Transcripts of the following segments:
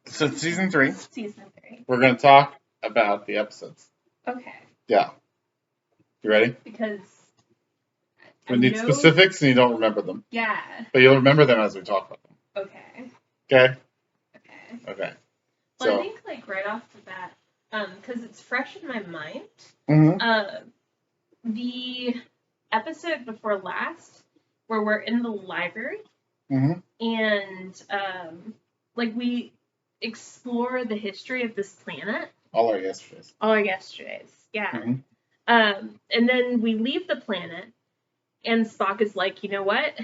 So season 3, Season 3. we're going to talk about the episodes. Okay. Yeah. You ready? Because We need specifics and you don't remember them. Yeah. But you'll remember them as we talk about them. Okay. Okay? Okay. Okay. Well, So, I think like right off the bat, because it's fresh in my mind. mhm. The episode before last, where we're in the library, Mhm. and like we explore the history of this planet. All our yesterdays. All our yesterdays, yeah. Mhm. And then we leave the planet, and Spock is like, you know what?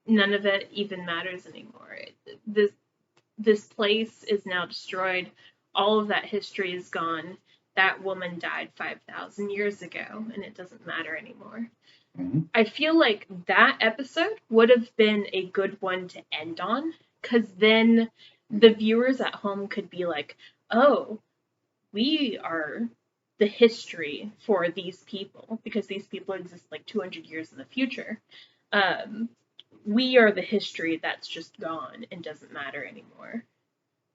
None of it even matters anymore. This place is now destroyed. All of that history is gone. That woman died 5,000 years ago, and it doesn't matter anymore. Mhm. I feel like that episode would have been a good one to end on, because then the viewers at home could be like, oh, we are the history for these people, because these people exist like 200 years in the future. We are the history that's just gone and doesn't matter anymore.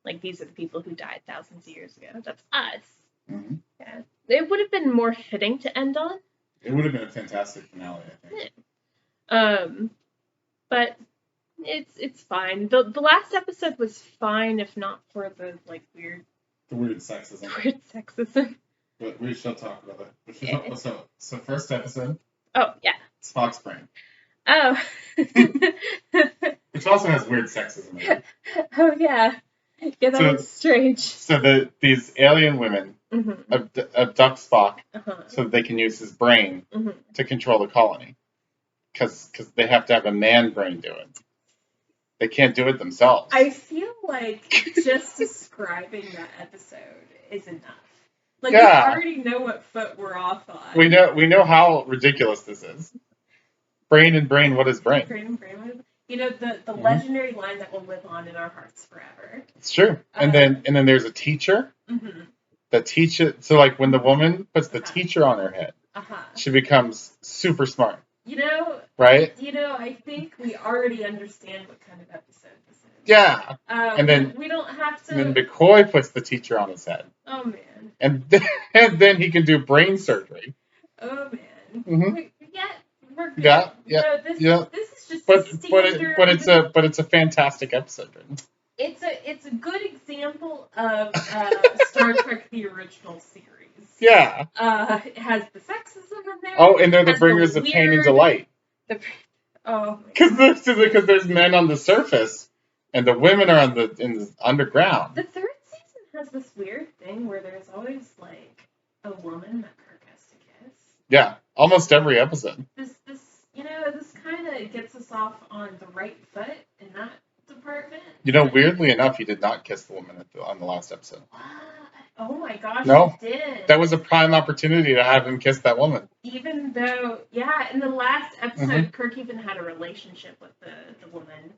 Like, these are the people who died thousands of years ago. That's us. Mhm. Yeah. It would have been more fitting to end on. It would have been a fantastic finale, I think. But it's fine. The last episode was fine, if not for the like weird sexism. But we shall talk about it. So first episode. Oh yeah. Spock's brain. Oh. Which also has weird sexism in it. Oh yeah. Yeah, that was strange. So these alien women abduct Spock so that they can use his brain to control the colony. Because they have to have a man brain do it. They can't do it themselves. I feel like just describing that episode is enough. Like, we already know what foot we're off on. We know how ridiculous this is. Brain and brain, what is brain? Brain and brain, what is... You know, the legendary line that will live on in our hearts forever. It's true. And then there's a teacher that teaches. So like when the woman puts the teacher on her head, she becomes super smart. You know, right? You know, I think we already understand what kind of episode this is. Yeah. And then we don't have to. And then McCoy puts the teacher on his head. Oh man. And then he can do brain surgery. Oh man. Mm-hmm. We're good. Yeah. This is just but it's a fantastic episode. It's a good example of Star Trek the original series. Yeah. It has the sexism in there. Oh, and they're the bringers of pain and delight. Because there's men on the surface, and the women are in the underground. The third season has this weird thing where there's always like a woman that Kirk has to kiss. Yeah, almost every episode. This kind of gets us off on the right foot in that department. You know, weirdly enough, he did not kiss the woman on the last episode. What? Oh my gosh, no, he didn't. That was a prime opportunity to have him kiss that woman. Even though, yeah, in the last episode, Kirk even had a relationship with the woman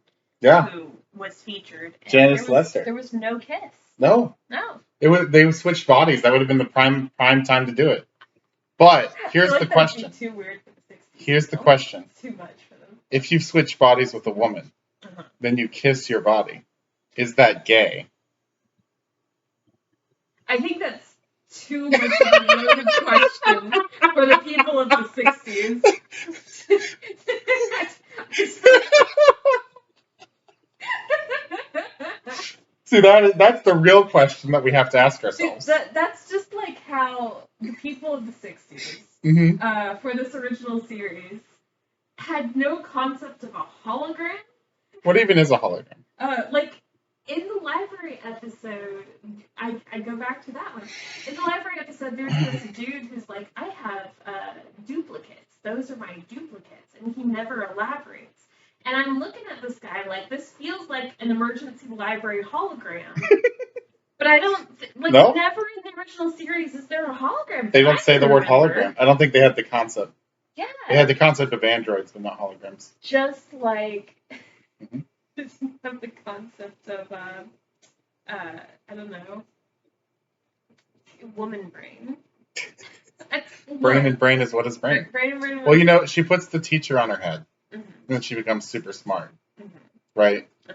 who was featured. And Janice Lester. There was no kiss. No. They switched bodies. That would have been the prime time to do it. But here's the question. Too weird for the 60s. Here's the question. It's too much for them. If you switch bodies with a woman, then you kiss your body. Is that gay? I think that's too much of a loaded question for the people of the 60s. See, that's the real question that we have to ask ourselves. That's just like how the people of the 60s, for this original series, had no concept of a hologram. What even is a hologram? Like, in the library episode, I go back to that one. In the library episode, there's this dude who's like, I have duplicates. Those are my duplicates. And he never elaborates. And I'm looking at this guy like, this feels like an emergency library hologram. But I don't, never in the original series is there a hologram. They don't say the word hologram. I don't think they had the concept. Yeah. They had the concept of androids, but not holograms. Just like... doesn't have the concept of, I don't know, woman brain. Brain and brain is what is brain. Brain and brain. Well, you know, she puts the teacher on her head, and then she becomes super smart, right? So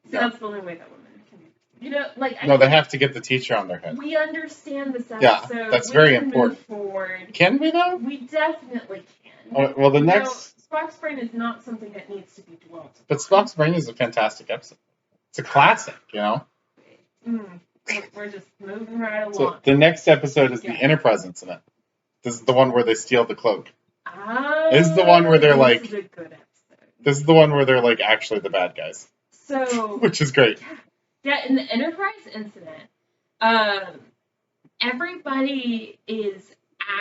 that's the only way that woman can You know, like no, they have to get the teacher on their head. We understand this episode. Yeah, that's very important. Move forward. Can we though? We definitely can. Well, the next Spock's Brain is not something that needs to be dwelt upon. But Spock's Brain is a fantastic episode. It's a classic, you know. We're just moving right along. So the next episode is the Enterprise incident. This is the one where they steal the cloak. This is the one where they're like. This is a good episode. This is the one where they're like actually the bad guys. So. Which is great. Yeah, in the Enterprise incident, everybody is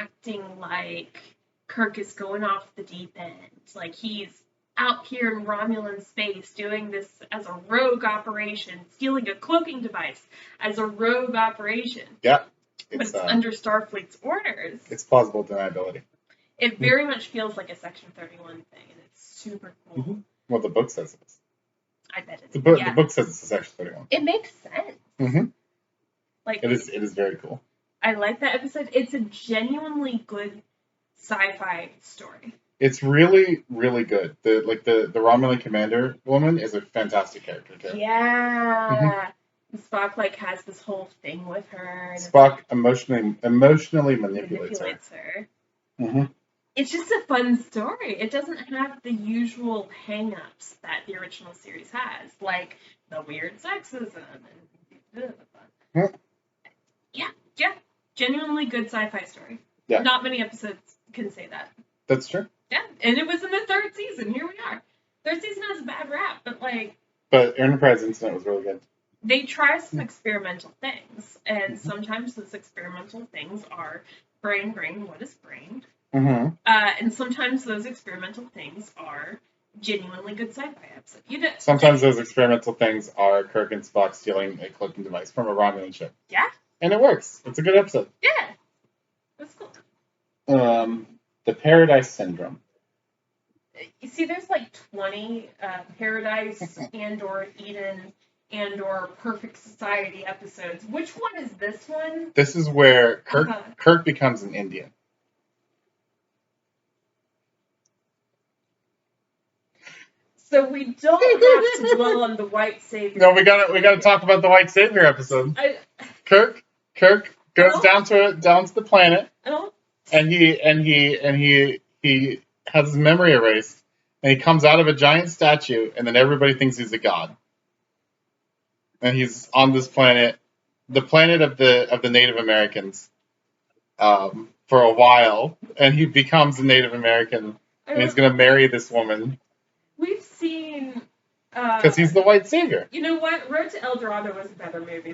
acting like Kirk is going off the deep end. Like he's out here in Romulan space doing this as a rogue operation, stealing a cloaking device as a rogue operation. Yeah. But it's under Starfleet's orders. It's plausible deniability. It very much feels like a Section 31 thing, and it's super cool. Mm-hmm. Well, the book says it is. I bet it is. The book says it's a Section 31. It makes sense. Mm-hmm. Like it is very cool. I like that episode. It's a genuinely good sci-fi story. It's really, really good. The Romulan commander woman is a fantastic character too. Yeah. Mm-hmm. Spock has this whole thing with her. Spock emotionally manipulates her. Mm-hmm. It's just a fun story. It doesn't have the usual hang-ups that the original series has, like the weird sexism and yeah, genuinely good sci-fi story. Yeah. Not many episodes can say that. That's true. Yeah, and it was in the third season. Here we are. Third season has a bad rap, but But Enterprise Incident was really good. They try some experimental things, and sometimes those experimental things are brain, what is brain? Mm-hmm. And sometimes those experimental things are genuinely good sci-fi episodes. Sometimes those experimental things are Kirk and Spock stealing a cloaking device from a Romulan ship. Yeah. And it works. It's a good episode. Yeah. That's cool. The Paradise Syndrome. You see, there's 20 Paradise and/or Eden and/or Perfect Society episodes. Which one is this one? This is where Kirk becomes an Indian. So we don't have to dwell on the white savior. No, we gotta talk about the white savior episode. Kirk goes down to the planet, and he has his memory erased, and he comes out of a giant statue, and then everybody thinks he's a god. And he's on this planet, the planet of the Native Americans, for a while, and he becomes a Native American, and he's gonna marry this woman. We've seen because he's the white savior. You know what? Road to El Dorado was a better movie.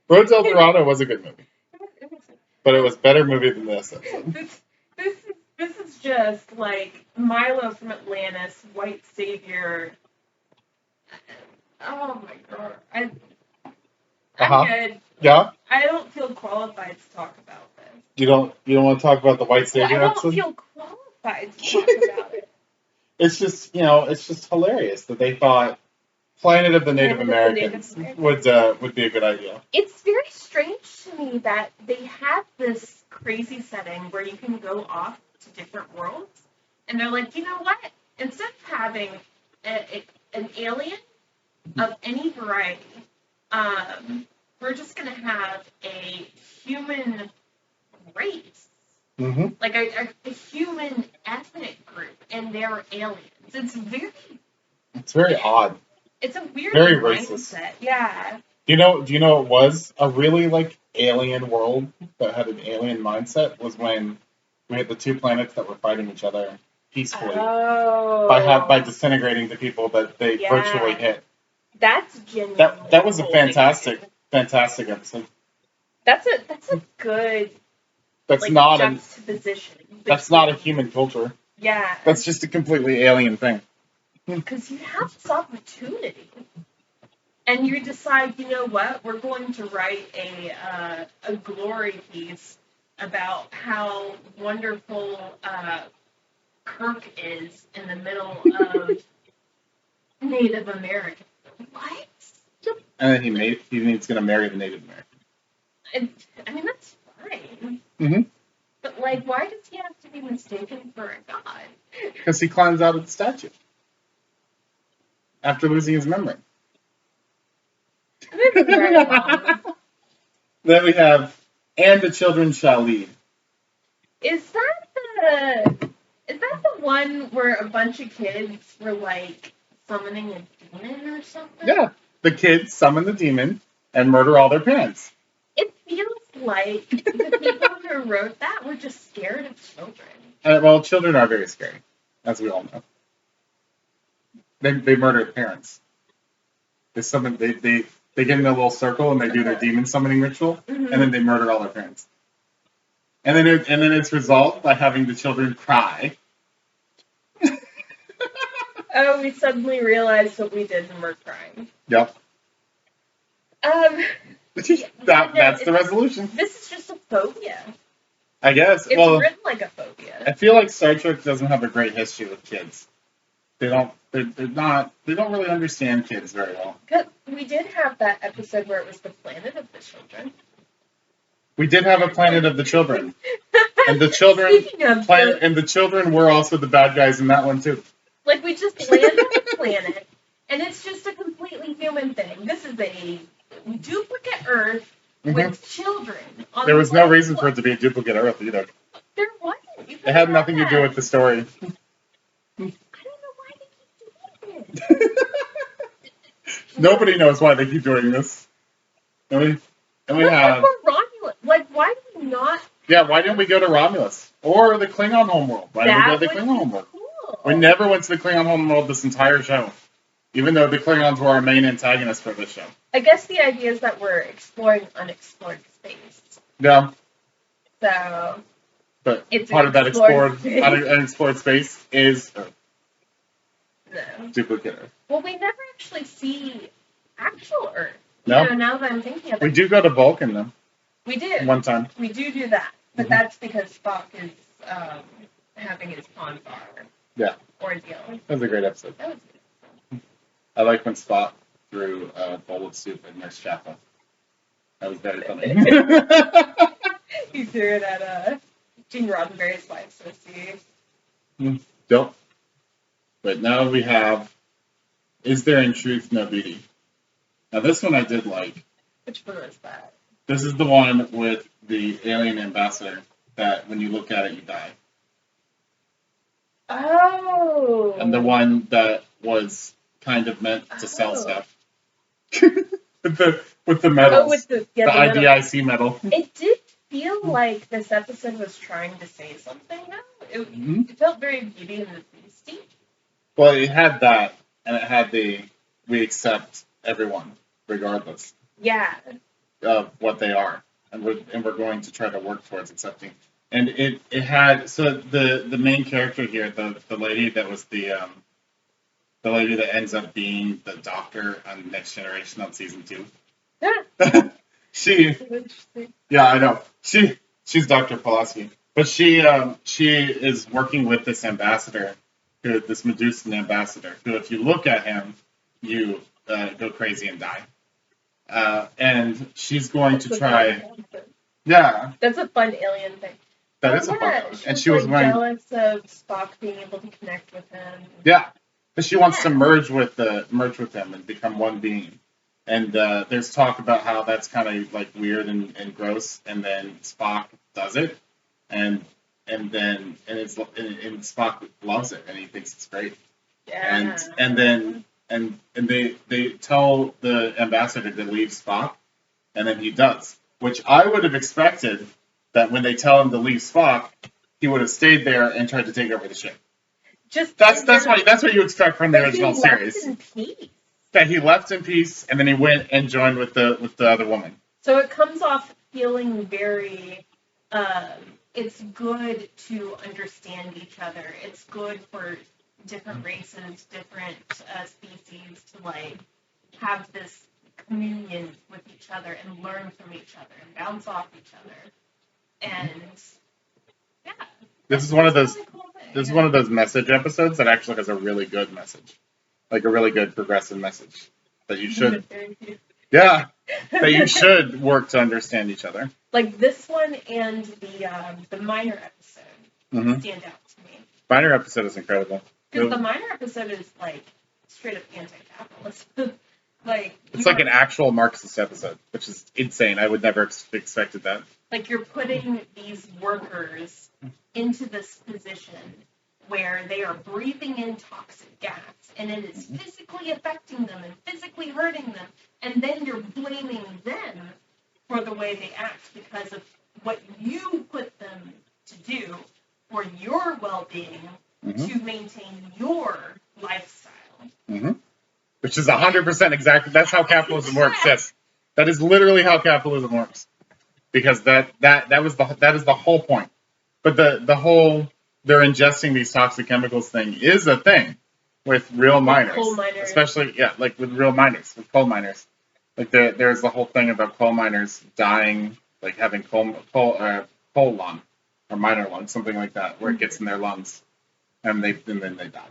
Road to El Dorado was a good movie, but it was a better movie than this episode. This is just like Milo from Atlantis, white savior. Oh my god, I'm good. Yeah. I don't feel qualified to talk about this. You don't want to talk about the white savior episode? I don't feel qualified to talk about it. It's just hilarious that they thought Planet of the Native Americans would be a good idea. It's very strange to me that they have this crazy setting where you can go off to different worlds, and they're like, you know what? Instead of having an alien of any variety, we're just going to have a human race. Mm-hmm. Like a human ethnic group, and they're aliens. It's very odd. It's a weird very mindset. Racist. Yeah. Do you know it was a really alien world that had an alien mindset was when we had the two planets that were fighting each other peacefully by disintegrating the people that they virtually hit. That's genuine. That was a fantastic episode. That's a good. That's not juxtaposition. That's not a human culture. Yeah. That's just a completely alien thing. Because you have this opportunity, and you decide, you know what, we're going to write a glory piece about how wonderful Kirk is in the middle of Native America. What? And then he's going to marry the Native American. I mean, that's fine. Mm-hmm. But, why does he have to be mistaken for a god? Because he climbs out of the statue after losing his memory. Very long. Then we have, and the children shall lead. Is that the one where a bunch of kids were like summoning a demon or something? Yeah. The kids summon the demon and murder all their parents. It feels like the people who wrote that were just scared of children. Well, children are very scary, as we all know. They murder parents. They summon. They get in a little circle and they do their demon summoning ritual, and then they murder all their parents. And then it's resolved by having the children cry. Oh, we suddenly realized what we did and we're crying. Yep. That's the resolution. This is just a phobia. I guess. It's written like a phobia. I feel like Star Trek doesn't have a great history with kids. They don't really understand kids very well. Because we did have that episode where it was the planet of the children. We did have a planet of the children. And the children were also the bad guys in that one too. Like, we just land on the planet, and it's just a completely human thing. This is a duplicate Earth with children. There was no reason for it to be a duplicate Earth either. There wasn't. It had nothing to do with the story. I don't know why they keep doing it. Nobody knows why they keep doing this. And we have... Romulus. Like, why do we not... Yeah, why didn't we go to Romulus? Or the Klingon homeworld? Why didn't we go to the Klingon homeworld? Cool. We never went to the Klingon homeworld this entire show. Even though the Klingons were our main antagonists for this show. I guess the idea is that we're exploring unexplored space. Yeah. So... But it's part of that unexplored space is Earth. No. Duplicate Earth. Well, we never actually see actual Earth. No. You know, now that I'm thinking of it. We do go to Vulcan, though. We do. One time. We do that. But that's because Spock is having his Pon farr ordeal. That was a great episode. That was good. I like when Spock threw a bowl of soup at Nurse Chapel. That was very funny. He threw it at Gene Roddenberry's wife, so see. Don't. But now we have, Is There in Truth No Beauty? Now this one I did like. Which one was that? This is the one with the alien ambassador that when you look at it, you die. Oh. And the one that was kind of meant to sell stuff. with the medals. Oh, with the IDIC medal. It did feel like this episode was trying to say something, though. It felt very Beauty and the Beastie. Well, it had that, and it had we accept everyone, regardless. Yeah. Of what they are, and we're going to try to work towards accepting. And it had, so the main character here, the lady that was the lady that ends up being the doctor on Next Generation on season 2. Yeah. Yeah, I know. She's Dr. Pulaski, but she is working with this ambassador, this Medusan ambassador, who if you look at him, you go crazy and die. And she's going to try. Yeah. That's a fun alien thing. That is a fun alien. And she was jealous of Spock being able to connect with him. Yeah. But she wants to merge with him and become one being. And there's talk about how that's kind of like weird and gross. And then Spock does it, and Spock loves it and he thinks it's great. Yeah. And they tell the ambassador to leave Spock, and then he does. Which I would have expected that when they tell him to leave Spock, he would have stayed there and tried to take over the ship. That's what you expect from the original series. He left in peace. That he left in peace, and then he went and joined with the other woman. So it comes off feeling very. It's good to understand each other. It's good for different races, different species to like have this communion with each other and learn from each other and bounce off each other. And yeah, this is one of those message episodes that actually has a really good message, like a really good progressive message that you should, that you should work to understand each other. Like this one and the minor episode stand out to me. Minor episode is incredible. Because the minor episode is like straight up anti-capitalist. Like it's like an actual Marxist episode, which is insane. I would never expected that. Like you're putting these workers into this position where they are breathing in toxic gas and it is physically affecting them and physically hurting them, and then you're blaming them for the way they act because of what you put them to do for your well-being to maintain your lifestyle. Which is 100% exactly, that's how capitalism works, yes. That is literally how capitalism works. Because that is the whole point. But the whole, they're ingesting these toxic chemicals thing is a thing with real miners. Coal miners. Especially, like with real miners, with coal miners. Like there's the whole thing about coal miners dying, like having coal lung, or minor lung, something like that, where it gets in their lungs, and then they die.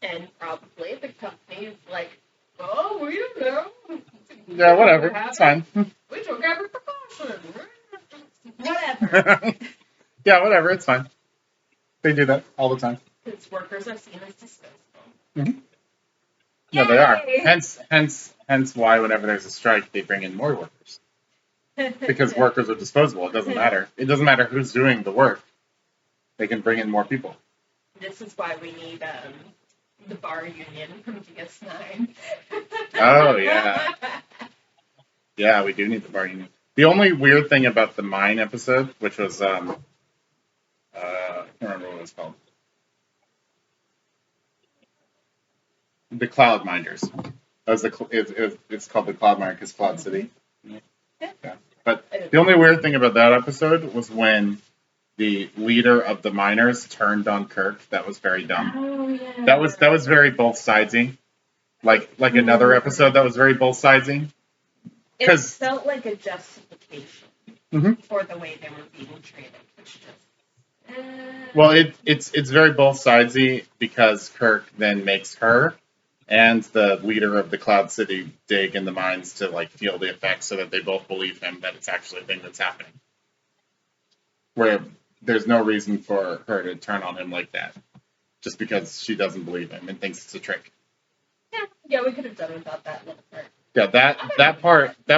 And probably the company's like, oh, we don't know. Yeah, whatever. It's fine. We took every precaution. Whatever. Yeah, whatever. It's fine. They do that all the time. Because workers are seen as disposable. Mm-hmm. Yeah, they are. Hence why whenever there's a strike, they bring in more workers. Because workers are disposable. It doesn't matter. It doesn't matter who's doing the work. They can bring in more people. This is why we need the bar union from DS9. Oh, yeah. Yeah, we do need the bar union. The only weird thing about the mine episode, which was, I can't remember what it was called. The Cloud Miners. It's called the Cloud Miner because Cloud City. Yeah. But the only weird thing about that episode was when the leader of the miners turned on Kirk. That was very dumb. Oh, yeah. That was very both sidesy. Like another episode that was very both sidesy. It felt like a justification for the way they were being treated, which just. Well, it's very both sidesy because Kirk then makes her and the leader of the Cloud City dig in the mines to like feel the effects, so that they both believe him that it's actually a thing that's happening. Where there's no reason for her to turn on him like that, just because she doesn't believe him and thinks it's a trick. Yeah, we could have done without that little part. Yeah, that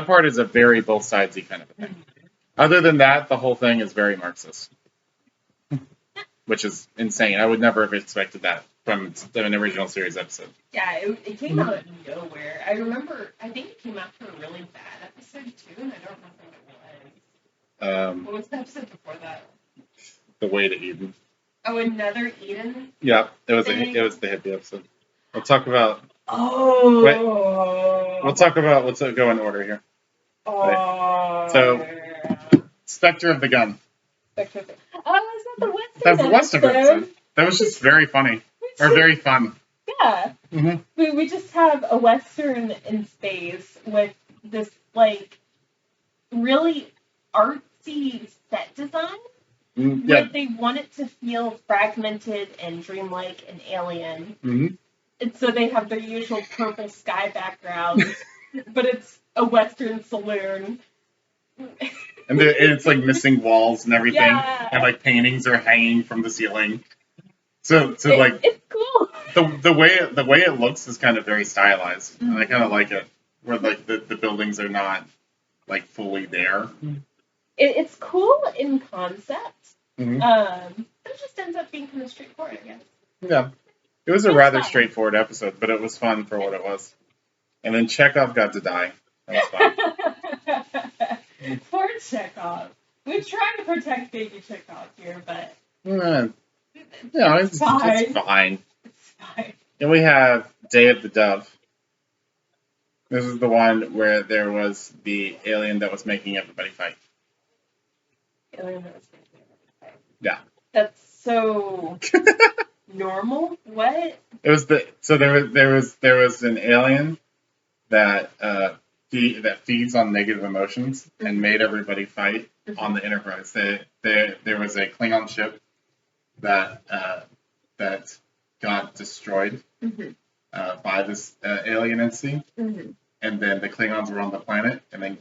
part is a very both sidesy kind of a thing. Other than that, the whole thing is very Marxist, which is insane. I would never have expected that from an original series episode. Yeah, it came out of nowhere. I think it came after a really bad episode too, and I don't remember what it was. What was the episode before that? The Way to Eden. Oh, another Eden? Yeah, it was the hippie episode. We'll talk about. Oh. Wait, we'll talk about. Let's go in order here. Oh. So, Spectre of the Gun. Spectre of the Gun. Oh, is that the Western That's the Western episode. That was just very funny. Or very fun. Yeah. Mm-hmm. We just have a Western in space with this, like, really artsy set design. Yeah. Like, they want it to feel fragmented and dreamlike and alien. Mm-hmm. And so they have their usual purple sky backgrounds, but it's a Western saloon. And it's, like, missing walls and everything. Yeah. And, like, paintings are hanging from the ceiling. So like, it's cool. The way it looks is kind of very stylized, and I kind of like it. Where like the buildings are not like fully there. It's cool in concept. Mm-hmm. But it just ends up being kind of straightforward, I guess. Yeah, it was a rather straightforward episode, but it was fun for what it was. And then Chekhov got to die. That was fun. Poor Chekhov. We're trying to protect baby Chekhov here, but. Yeah, it's fine. It's fine. Then we have Day of the Dove. This is the one where there was the alien that was making everybody fight. Alien that was making everybody fight. Yeah. That's so normal. What? It was there was an alien that that feeds on negative emotions and made everybody fight on the Enterprise. There was a Klingon ship that got destroyed by this alien entity, and then the Klingons were on the planet, and then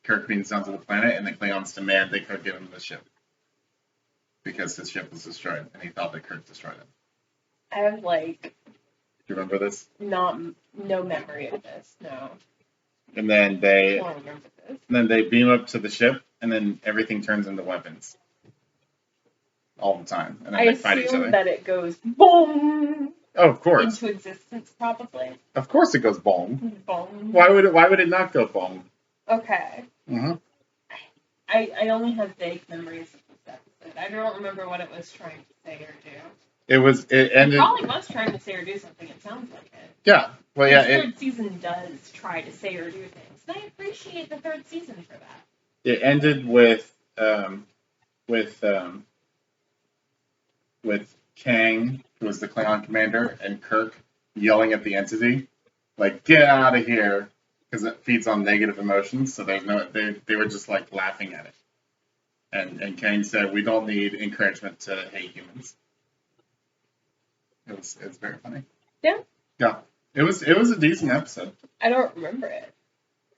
Kirk beams down to the planet, and the Klingons demand they Kirk give him the ship because his ship was destroyed, and he thought that Kirk destroyed it. I have like you remember this? No memory of this. No. And then I they don't remember this. beam up to the ship, and then everything turns into weapons all the time, and then they fight each other. That it goes boom. Oh, of course. Into existence, probably. Of course, it goes boom. Boom. Why would it not go boom? Okay. Mhm. I only have vague memories of this episode. I don't remember what it was trying to say or do. It ended. It probably was trying to say or do something. It sounds like it. Yeah. Well, yeah. The third season does try to say or do things, and I appreciate the third season for that. It ended with Kang, who was the Klingon commander, and Kirk yelling at the entity, like, "Get out of here," because it feeds on negative emotions. So there's no. They were just like laughing at it. And Kang said, "We don't need encouragement to hate humans." It was very funny. Yeah. Yeah. It was a decent episode. I don't remember it.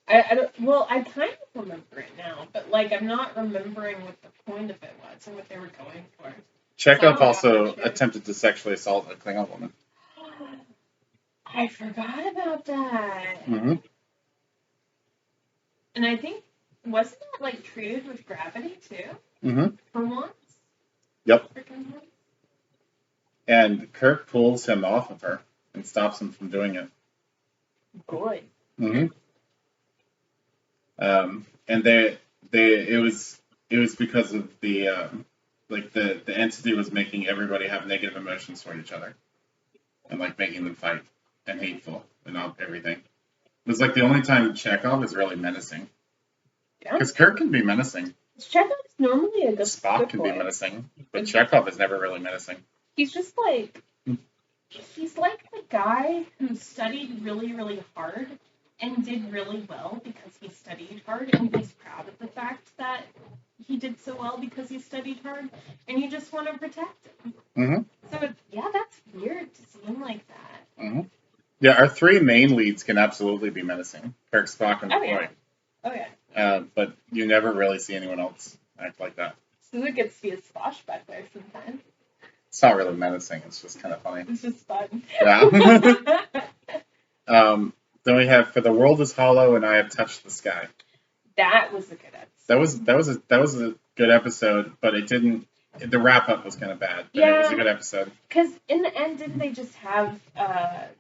I don't. Well, I kind of remember it now, but like I'm not remembering what the point of it was or what they were going for. Chekhov also attempted to sexually assault a Klingon woman. I forgot about that. Mm-hmm. And I think wasn't that like treated with gravity too? Mm-hmm. For once. Yep. And Kirk pulls him off of her and stops him from doing it. Good. Mm-hmm. And it was because of the the entity was making everybody have negative emotions toward each other, and like making them fight and hateful and everything. It was like the only time Chekhov is really menacing. Yeah. Because Kirk can be menacing. Chekhov's normally a good Spock can be menacing, but Chekhov is never really menacing. He's just like he's like the guy who studied really, really hard and did really well because he studied hard, and he's proud of the fact that he did so well because he studied hard, and you just want to protect him. Mm-hmm. So that's weird to see him like that. Mm-hmm. Yeah, our three main leads can absolutely be menacing: Kirk, Spock, and McCoy. Oh yeah. But you never really see anyone else act like that. Suzu gets to be a swashbuckler sometimes. It's not really menacing. It's just kind of funny. It's just fun. Yeah. Then we have "For the World Is Hollow" and "I Have Touched the Sky." That was a good episode. That was a good episode, but it didn't. The wrap up was kind of bad, but it was a good episode. Because in the end, didn't they just have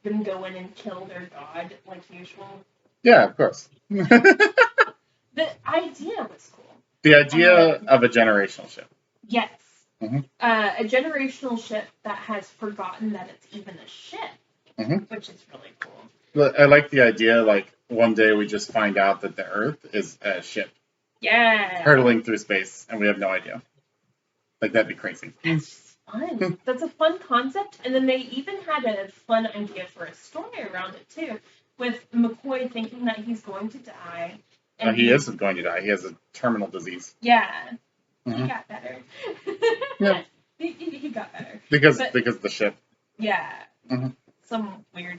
them go in and kill their god like usual? Yeah, of course. The idea was cool. The idea of a generational ship. Yes. Mm-hmm. A generational ship that has forgotten that it's even a ship, which is really cool. I like the idea, like, one day we just find out that the Earth is a ship. Yeah. Hurtling through space, and we have no idea. Like, that'd be crazy. That's just fun. That's a fun concept. And then they even had a fun idea for a story around it, too, with McCoy thinking that he's going to die. And he isn't going to die. He has a terminal disease. Yeah. Mm-hmm. He got better. Yeah. He got better. Because the ship. Yeah. Mm-hmm. Some weird...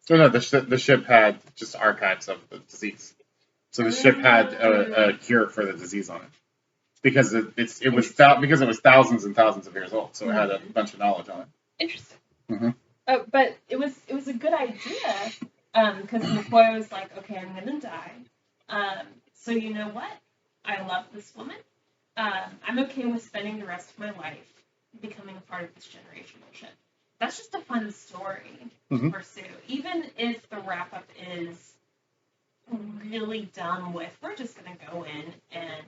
So no, the ship had just archives of the disease. So the ship had a cure for the disease on it. Because it was thousands and thousands of years old, so it had a bunch of knowledge on it. Interesting. Mm-hmm. But it was a good idea, because McCoy was like, okay, I'm gonna die. So you know what? I love this woman. I'm okay with spending the rest of my life becoming a part of this generational ship. That's just a fun story to pursue, even if the wrap up is really dumb with "we're just gonna go in and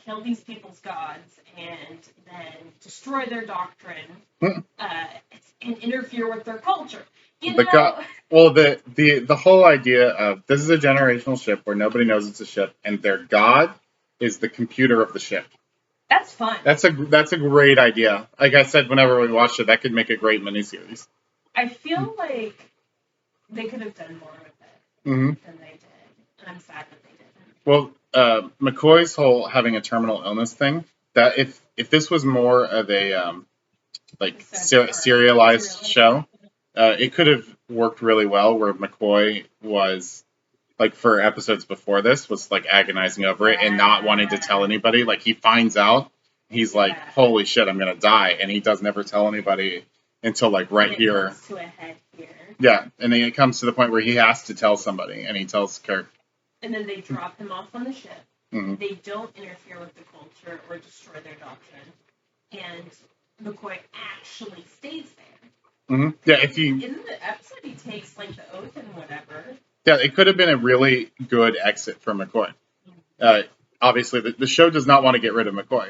kill these people's gods and then destroy their doctrine and interfere with their culture." The whole idea of this is a generational ship where nobody knows it's a ship, and their god is the computer of the ship. That's fun. That's a great idea. Like I said, whenever we watched it, that could make a great miniseries. I feel like they could have done more with it than they did. And I'm sad that they didn't. Well, McCoy's whole having a terminal illness thing, that if this was more of a serialized show, it could have worked really well where McCoy was, like, for episodes before this, was like agonizing over it and not wanting to tell anybody. Like, he finds out, he's like, holy shit, I'm gonna die, and he doesn't ever tell anybody until like right here. To a head here. Yeah, and then it comes to the point where he has to tell somebody, and he tells Kirk. And then they drop him off on the ship. Mm-hmm. They don't interfere with the culture or destroy their doctrine. And McCoy actually stays there. Mm-hmm. Yeah, if you... In the episode, he takes, like, the oath and whatever. Yeah, it could have been a really good exit for McCoy. Obviously, the show does not want to get rid of McCoy.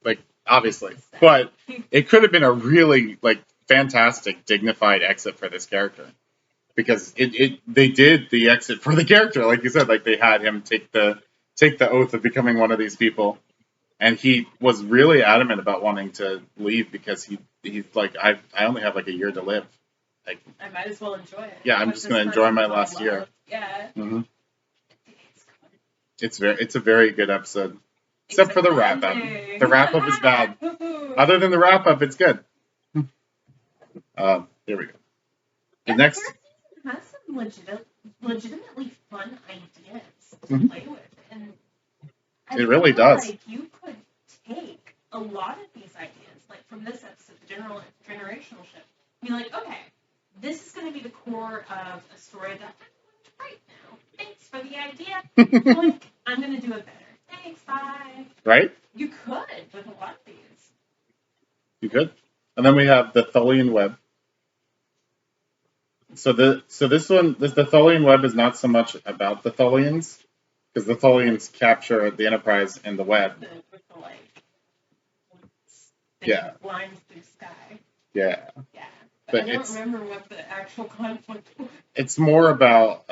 Like, obviously. But it could have been a really, like, fantastic, dignified exit for this character. Because they did the exit for the character, like you said. Like, they had him take the oath of becoming one of these people. And he was really adamant about wanting to leave because he's like, I only have, like, a year to live. Like, I might as well enjoy it. Yeah, I'm just going to enjoy my last year. Yeah. Mm-hmm. It's a very good episode. Except for the wrap up. The wrap up is bad. Other than the wrap up, it's good. Here we go. The next season has some legitimately fun ideas to play with, and it really does. Like you could take a lot of these ideas, like from this episode, the generational shift, be like, okay, this is going to be the core of a story that I want to write now. Thanks for the idea. Like, I'm going to do it better. Thanks, bye. Right? You could with a lot of these. You could. And then we have the Tholian web. So the Tholian web is not so much about the Tholians, because the Tholians capture the Enterprise and the web. With the like, yeah. Lines through sky. Yeah. Yeah. But I don't remember what the actual conflict was. It's more about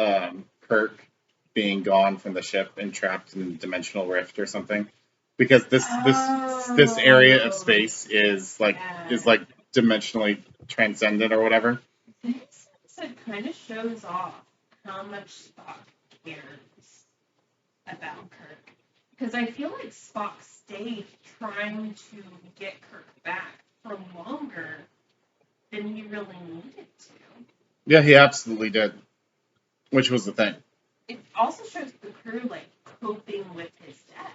Kirk being gone from the ship and trapped in a dimensional rift or something. Because this area of space is like dimensionally transcendent or whatever. This episode kind of shows off how much Spock cares about Kirk. Because I feel like Spock stayed trying to get Kirk back for longer than he really needed to. Yeah, he absolutely did. Which was the thing. It also shows the crew like coping with his death.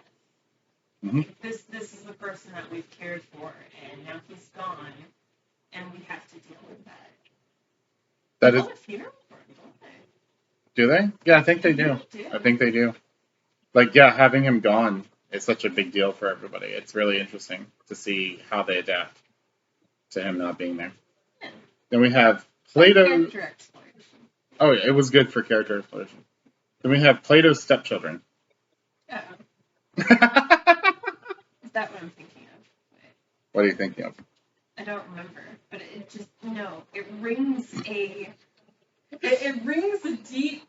Mm-hmm. Like, this is the person that we've cared for, and now he's gone, and we have to deal with that. That they is. Go to funeral for him, don't they? Do they? Yeah, I think they do. I think they do. Like, yeah, having him gone is such a big deal for everybody. It's really interesting to see how they adapt to him not being there. Yeah. Then we have Plato. Character exploration. Oh, yeah, it was good for character exploration. Then we have Plato's stepchildren. Uh-oh. Is that what I'm thinking of? Wait. What are you thinking of? I don't remember, but it just it rings a deep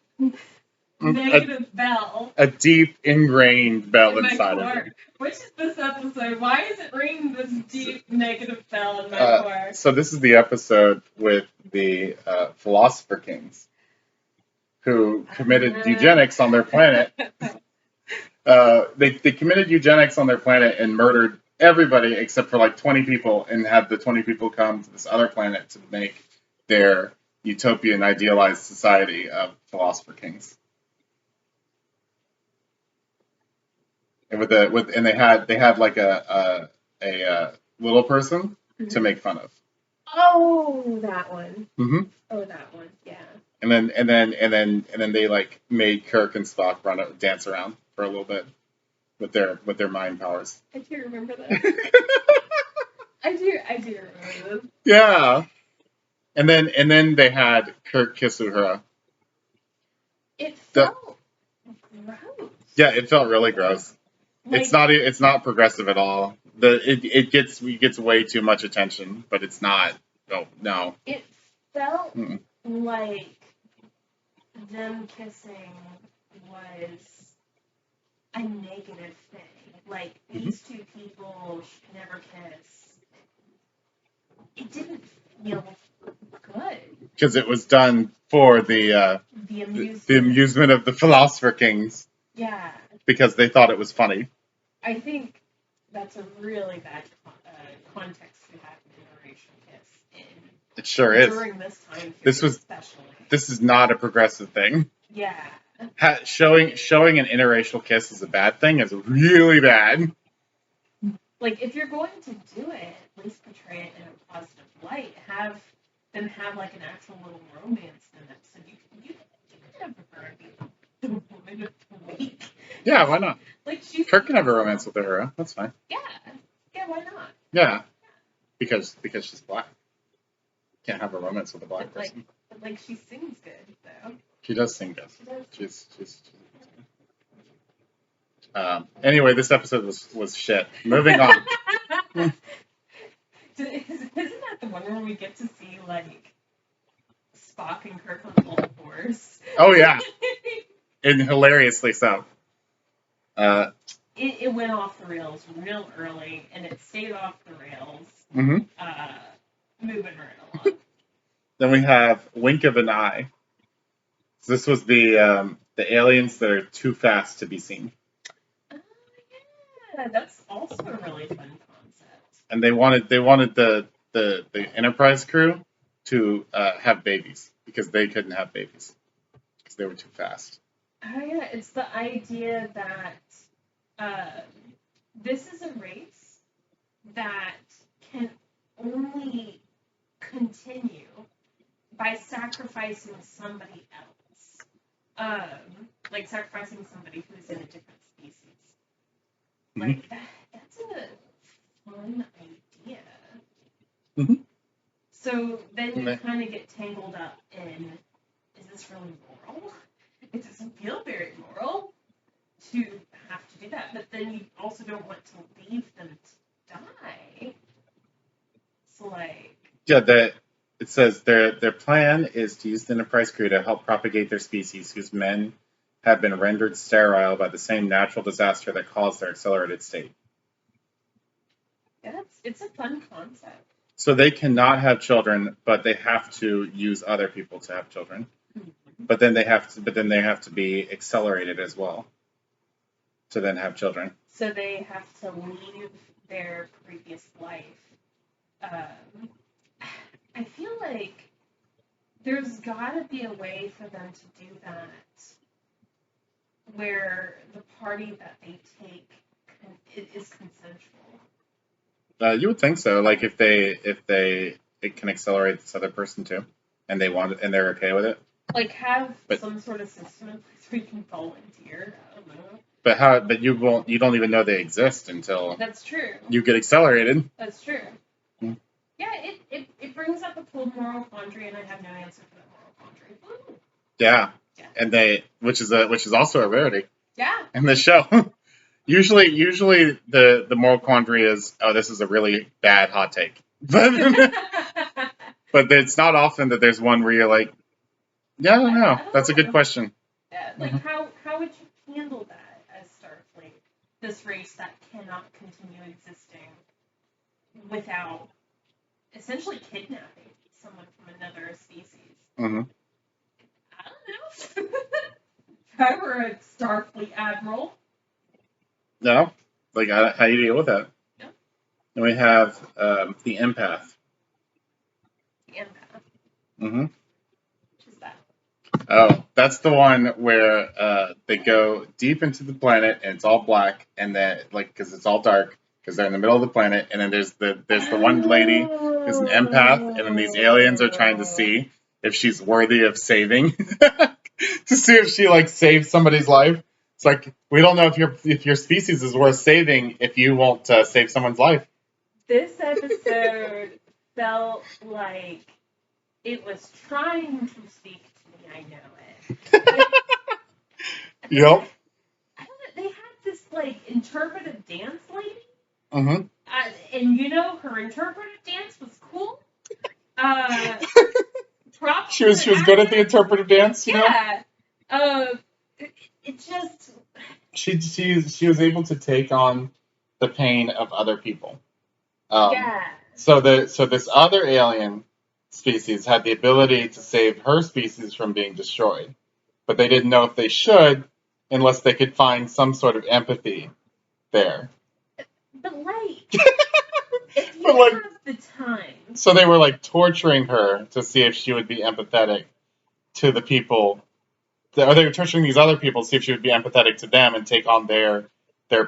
negative bell. A deep ingrained bell inside of it. Which is this episode? Why is it ringing this deep negative bell in my core? So this is the episode with the philosopher kings who committed eugenics on their planet. They committed eugenics on their planet and murdered everybody except for like 20 people, and had the 20 people come to this other planet to make their utopian idealized society of philosopher kings. And they had like a little person to make fun of. Oh, that one. Mm-hmm. Oh, that one. Yeah. And then they like made Kirk and Spock dance around for a little bit with their mind powers. I do remember that. I do remember this. Yeah. And then they had Kirk kiss Uhura. It felt gross. Yeah, it felt really gross. Like, it's not progressive at all. It gets way too much attention, but it's not. Oh, no. It felt like them kissing was a negative thing. Like, these two people should never kiss. It didn't feel good. Because it was done for the amusement of the philosopher kings. Yeah. Because they thought it was funny. I think that's a really bad context to have an interracial kiss in. It sure is. During this time period, especially. This is not a progressive thing. Yeah. Showing an interracial kiss as a bad thing is really bad. Like, if you're going to do it, at least portray it in a positive light. Have them have like an actual little romance in an episode. You could have her be the woman of the week. Yeah, why not? Like she's Kirk can have a romance with the hero. That's fine. Yeah, why not? Yeah, because she's black. Can't have a romance with a black person. Like she sings good though. She does sing good. She's anyway, this episode was shit. Moving on. Isn't that the one where we get to see like Spock and Kirk on full force? Oh yeah, and hilariously so. It went off the rails real early, and it stayed off the rails. Mm-hmm. Moving right along. Then we have Wink of an Eye. So this was the aliens that are too fast to be seen. Oh yeah, that's also a really fun concept. And they wanted the Enterprise crew to have babies because they couldn't have babies because they were too fast. Oh yeah, it's the idea that this is a race that can only continue by sacrificing somebody else. Like sacrificing somebody who's in a different species. Like that's a fun idea. Mm-hmm. So then you kind of get tangled up in, is this really moral? It doesn't feel very moral to have to do that, but then you also don't want to leave them to die. So like... Yeah, it says their plan is to use the Enterprise crew to help propagate their species, whose men have been rendered sterile by the same natural disaster that caused their accelerated state. Yeah, it's a fun concept. So they cannot have children, but they have to use other people to have children. Mm-hmm. But then they have to be accelerated as well to then have children. So they have to leave their previous life. I feel like there's got to be a way for them to do that where the party that they take is consensual. You would think so. Like if it can accelerate this other person too, and they want it, and they're okay with it. Like have some sort of system in place where you can volunteer. I don't know. But how? But you won't. You don't even know they exist until. That's true. You get accelerated. That's true. Hmm. Yeah, it brings up a cool moral quandary, and I have no answer for that moral quandary. Ooh. Yeah. And which is also a rarity. Yeah. In the show. Usually the moral quandary is, oh, this is a really bad hot take. But it's not often that there's one where you're like, yeah, I don't know. That's a good question. Yeah, like how would you handle that as Starfleet? This race that cannot continue existing without essentially kidnapping someone from another species. Mm-hmm. I don't know. If I were a Starfleet admiral. No, like how do you deal with that? Yeah. And we have the empath. The empath. Mm-hmm. Which is that? Oh, that's the one where they go deep into the planet and it's all black, and then because it's all dark because they're in the middle of the planet, and then there's the one lady who's an empath, and then these aliens are trying to see if she's worthy of saving, to see if she saves somebody's life. It's like, we don't know if your species is worth saving if you won't save someone's life. This episode felt like it was trying to speak to me. I know it. Yep. They had this interpretive dance lady. Mm-hmm. And her interpretive dance was cool. She was good at the interpretive dance. You know? It just... She was able to take on the pain of other people. Yeah. So this other alien species had the ability to save her species from being destroyed, but they didn't know if they should unless they could find some sort of empathy there. But if you have the time. So they were torturing her to see if she would be empathetic to the people. Or they were torturing these other people to see if she would be empathetic to them and take on their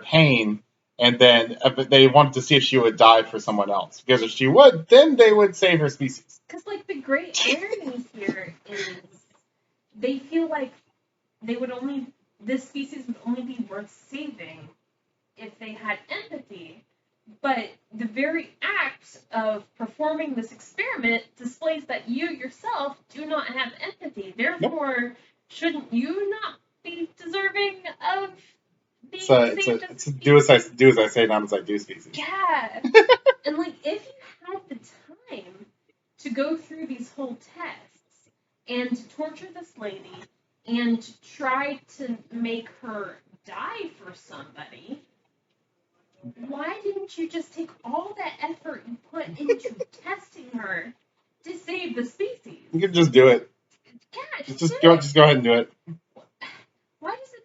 pain And then they wanted to see if she would die for someone else. Because if she would, then they would save her species. Because, like, the great irony here is they feel like this species would only be worth saving if they had empathy. But the very act of performing this experiment displays that you yourself do not have empathy. Therefore, shouldn't you not be deserving of being saved? It's a do as I say, not as I do species. Yeah. And, like, if you had the time to go through these whole tests and to torture this lady and to try to make her die for somebody, why didn't you just take all that effort you put into testing her to save the species? You can just do it. Yeah, just go ahead and do it. Why does it?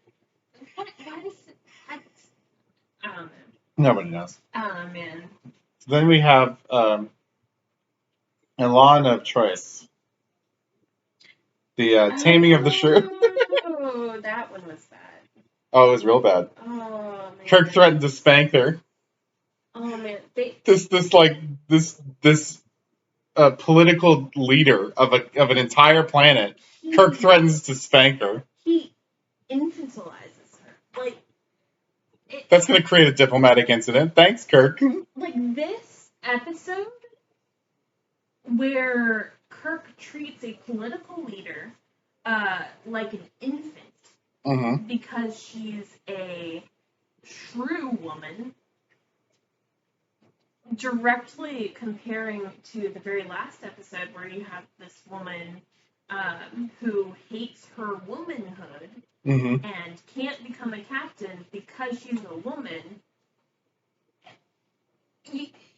I don't know. Nobody knows. Oh man. So then we have Elan of Troyes. The Taming of the Shrew. Oh, that one was bad. Oh, it was real bad. Oh man. Kirk threatened to spank her. Oh man. This political leader of an entire planet. Kirk threatens to spank her. He infantilizes her. Like, that's going to create a diplomatic incident. Thanks, Kirk. Like this episode where Kirk treats a political leader like an infant because she's a shrew woman, directly comparing to the very last episode where you have this woman who hates her womanhood and can't become a captain because she's a woman.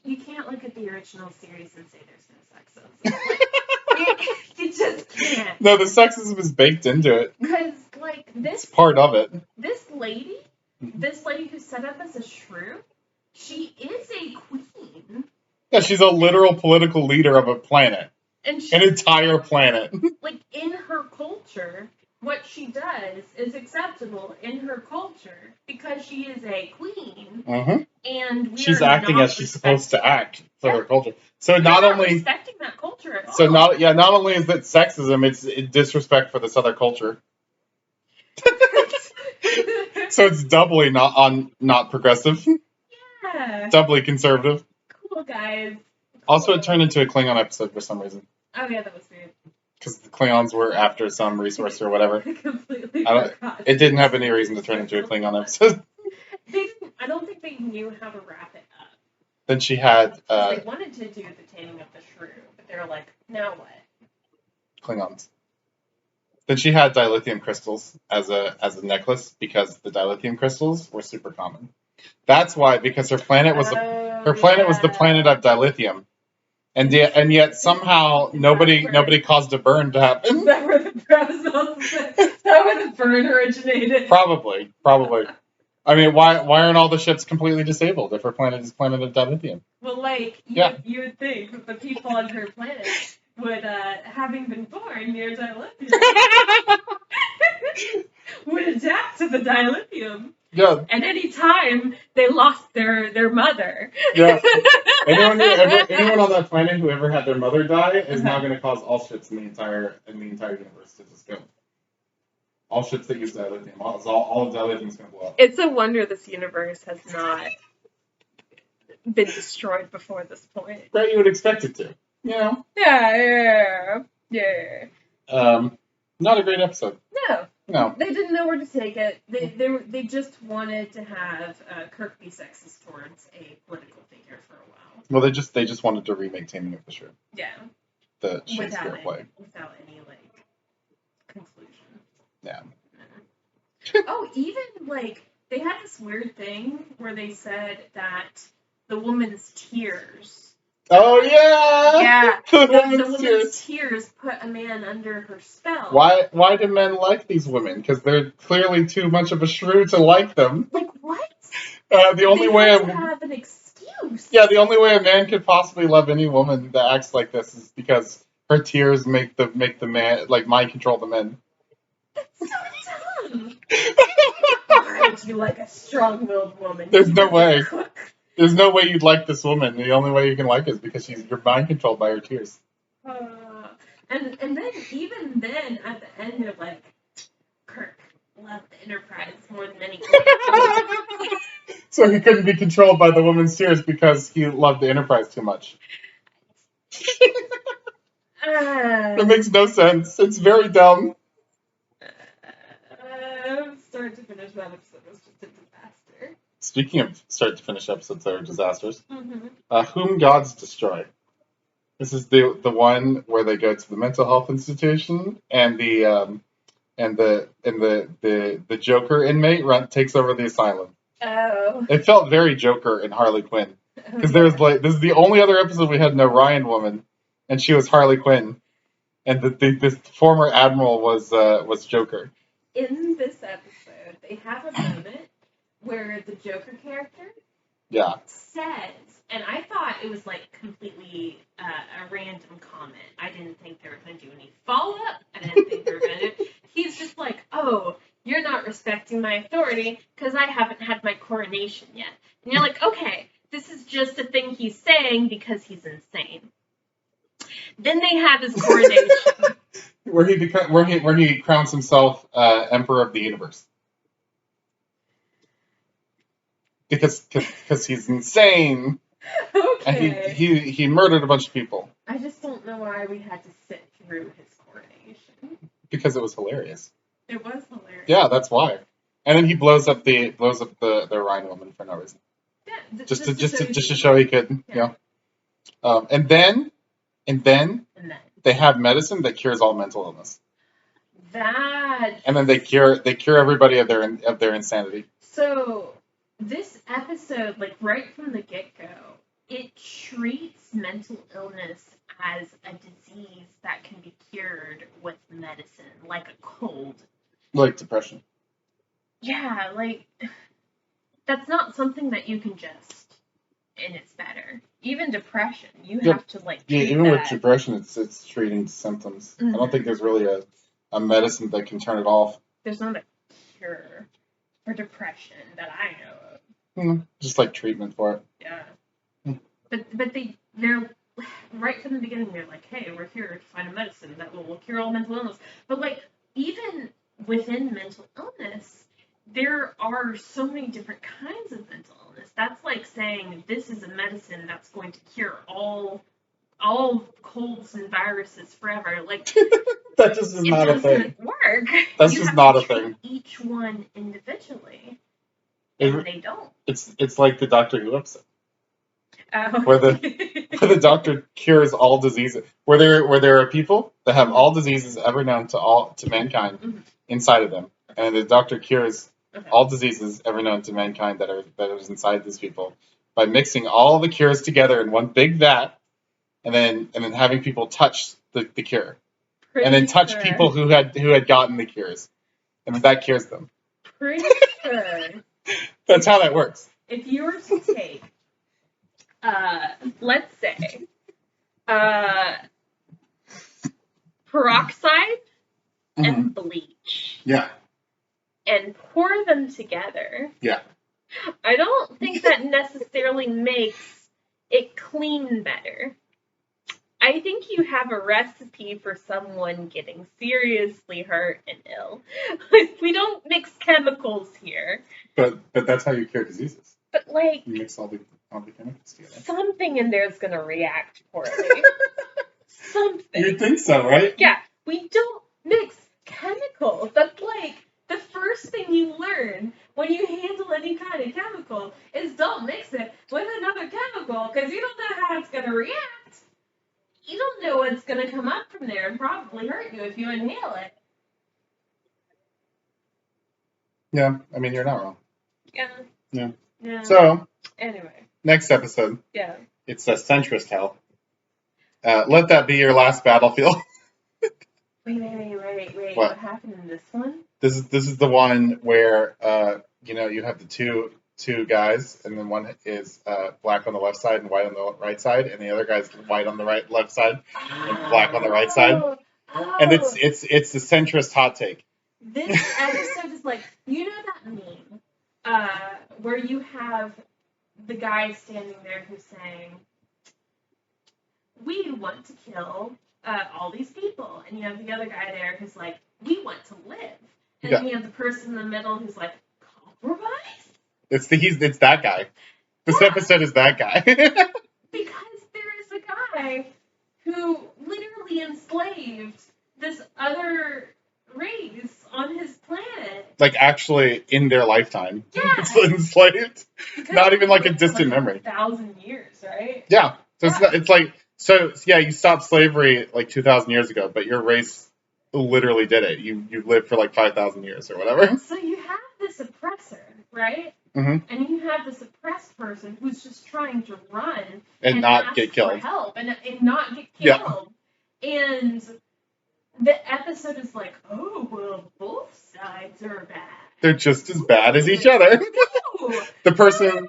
You can't look at the original series and say there's no sexism. You just can't. No, the sexism is baked into it. Because, like, this... It's part of it. This lady who's set up as a shrew, she is a queen. Yeah, she's a literal political leader of a planet. An entire planet. Like, in her culture, what she does is acceptable in her culture because she is a queen. And she's acting as she's supposed to act for her culture. So not only respecting that culture at all. So not only is it sexism, it's disrespect for this other culture. So it's doubly not progressive. Yeah. Doubly conservative. Cool, guys. Also, it turned into a Klingon episode for some reason. Oh yeah, that was weird. Because the Klingons were after some resource or whatever. Completely forgot. It didn't have any reason to turn into a Klingon episode. I don't think they knew how to wrap it up. Then she had... they wanted to do the Taming of the Shrew, but they were like, now what? Klingons. Then she had dilithium crystals as a necklace because the dilithium crystals were super common. That's why, because her planet was the planet of dilithium. And yet somehow nobody caused a burn to happen. Is that where the burn originated? Probably. I mean, why aren't all the ships completely disabled if her planet is planet of dilithium? Well, like, you would think that the people on her planet would, having been born near dilithium, would adapt to the dilithium. Yeah. And any time they lost their mother. Yeah. Anyone on that planet who ever had their mother die is now going to cause all ships in the entire universe to just go. All ships that use dilithium, all of dilithium is going to blow up. It's a wonder this universe has not been destroyed before this point. That you would expect it to. You know? Yeah. Not a great episode. No. They didn't know where to take it. They just wanted to have Kirk be sexist towards a political figure for a while. Well, they just wanted to remake Taming of the Shrew. Yeah. The Shakespeare play. Without any conclusion. Yeah. Oh, even they had this weird thing where they said that the woman's tears. Oh yeah. Yeah. The woman's tears put a man under her spell. Why do men like these women? Because they're clearly too much of a shrew to like them. Like what? The only way have an excuse. Yeah, the only way a man could possibly love any woman that acts like this is because her tears make the man mind control the men. That's so dumb. Alright. want you like a strong-willed woman. There's no way. There's no way you'd like this woman. The only way you can like her is because you're mind controlled by her tears. And then even then at the end you're like, Kirk loved the Enterprise more than anything. So he couldn't be controlled by the woman's tears because he loved the Enterprise too much. It makes no sense. It's very dumb. Start to finish that episode was just a disaster. Speaking of start to finish episodes that are disasters, Whom Gods Destroy. This is the one where they go to the mental health institution and the Joker inmate takes over the asylum. Oh. It felt very Joker and Harley Quinn because there's this is the only other episode we had an Orion woman, and she was Harley Quinn, and this former admiral was Joker. In this episode, they have a moment where the Joker character says, and I thought it was like completely a random comment. I didn't think they were going to do any follow-up. I didn't think they were going to. He's just like, oh, you're not respecting my authority because I haven't had my coronation yet. And you're like, okay, this is just a thing he's saying because he's insane. Then they have his coronation. where he crowns himself Emperor of the Universe. Because he's insane. Okay. And he murdered a bunch of people. I just don't know why we had to sit through his coronation. Because it was hilarious. It was hilarious. Yeah, that's why. And then he blows up the Orion woman for no reason. Yeah, just to show he could, and then they have medicine that cures all mental illness. And then they cure everybody of their insanity. So this episode, like right from the get-go, it treats mental illness as a disease that can be cured with medicine, like a cold. Like depression. Yeah, like that's not something that you can just and it's better. Even depression, you have to like treat even that. with depression it's treating symptoms. I don't think there's really a medicine that can turn it off. There's not a cure for depression that I know of. Just like treatment for it. Yeah. But they're right from the beginning they're like, hey, we're here to find a medicine that will cure all mental illness. But like even within mental illness, there are so many different kinds of mental illness. That's like saying this is a medicine that's going to cure all colds and viruses forever. Like that just is not a thing. It doesn't work. That's just not a thing. Each one individually, and they don't. It's like the Doctor Who episode. Oh. Where the doctor cures all diseases. Where there are people that have all diseases ever known to mankind inside of them, and the doctor cures all diseases ever known to mankind that is inside these people by mixing all the cures together in one big vat, and then having people touch the cure, and then touch people who had gotten the cures, and that cures them. Pretty sure. That's how that works. If you were to take, let's say, peroxide and bleach. Yeah. And pour them together. Yeah. I don't think that necessarily makes it clean better. I think you have a recipe for someone getting seriously hurt and ill. We don't mix chemicals here. But that's how you cure diseases. But like you mix all the chemicals together. Something in there is going to react poorly. Something. You think so, right? Yeah. We don't mix chemicals. That's like the first thing you learn when you handle any kind of chemical is don't mix it with another chemical because you don't know how it's going to react. You don't know what's going to come up from there and probably hurt you if you inhale it. Yeah, I mean, you're not wrong. Yeah. So, anyway. Next episode. Yeah. It's a centrist hell. Let that be your last battlefield. Wait. What happened in this one? This is the one where you have the two guys, and then one is black on the left side and white on the right side, and the other guy's white on the left side and black on the right side. And it's the centrist hot take. This episode is like, you know that meme where you have the guy standing there who's saying, we want to kill all these people. And you have the other guy there who's like, we want to live. And then you have the person in the middle who's like, compromise? It's that guy. This episode is that guy. Because there is a guy who literally enslaved this other race on his planet. Like, actually, in their lifetime. Yeah. Enslaved. Because Not even like a distant memory. 1,000 years, right? Yeah. So it's like, you stopped slavery like 2,000 years ago, but your race literally did it. You lived for like 5,000 years or whatever. So you have this oppressor, right? Mm-hmm. And you have this oppressed person who's just trying to run and not get killed. For help and not get killed. Yeah. And the episode is like, oh, well, both sides are bad. They're just as bad as each other. No, the person,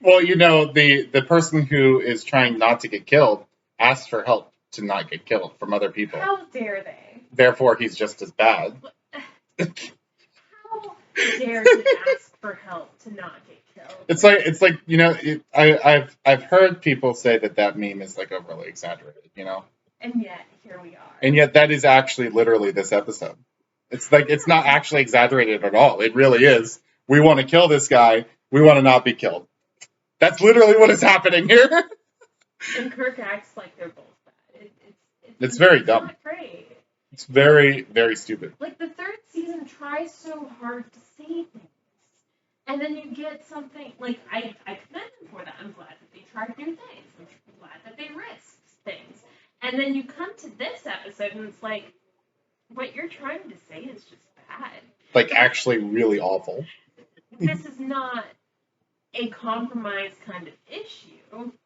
well, the person who is trying not to get killed asks for help to not get killed from other people. How dare they? Therefore, he's just as bad. How dare he ask for help to not get killed? It's like I've heard people say that meme is like overly exaggerated, And yet here we are. And yet that is actually literally this episode. It's like it's not actually exaggerated at all. It really is. We want to kill this guy. We want to not be killed. That's literally what is happening here. And Kirk acts like they're both bad. It's very dumb. Not great. It's very, very stupid. Like, the third season tries so hard to say things. And then you get something, like, I commend them for that. I'm glad that they tried new things. I'm glad that they risked things. And then you come to this episode and it's like, what you're trying to say is just bad. Like, actually really awful. This is not a compromise kind of issue.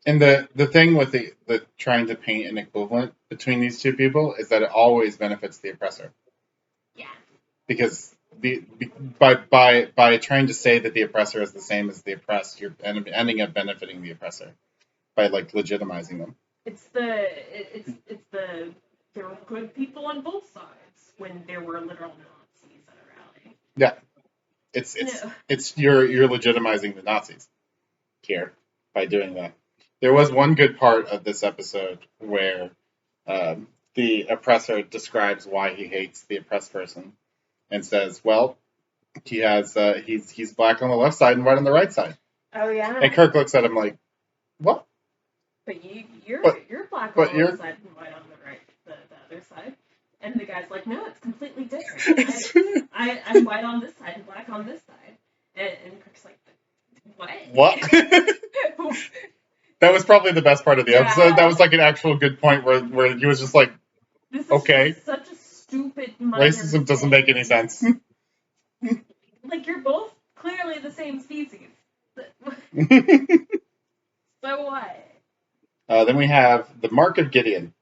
And the thing with the trying to paint an equivalent between these two people is that it always benefits the oppressor. Yeah. Because by trying to say that the oppressor is the same as the oppressed, you're ending up benefiting the oppressor by like legitimizing them. It's the there were good people on both sides when there were literal Nazis at a rally. Yeah. It's you're legitimizing the Nazis here by doing that. There was one good part of this episode where the oppressor describes why he hates the oppressed person and says, well, he has he's black on the left side and white on the right side. Oh yeah. And Kirk looks at him like, what? But you're black on the left side and white on the right, the other side. And the guy's like, no, it's completely different. I'm white on this side and black on this side. And Kirk's like, what? That was probably the best part of the episode. That was like an actual good point where he was just like, this is okay. Such a stupid racism doesn't make any sense. Like, you're both clearly the same species. So what? Then we have the Mark of Gideon.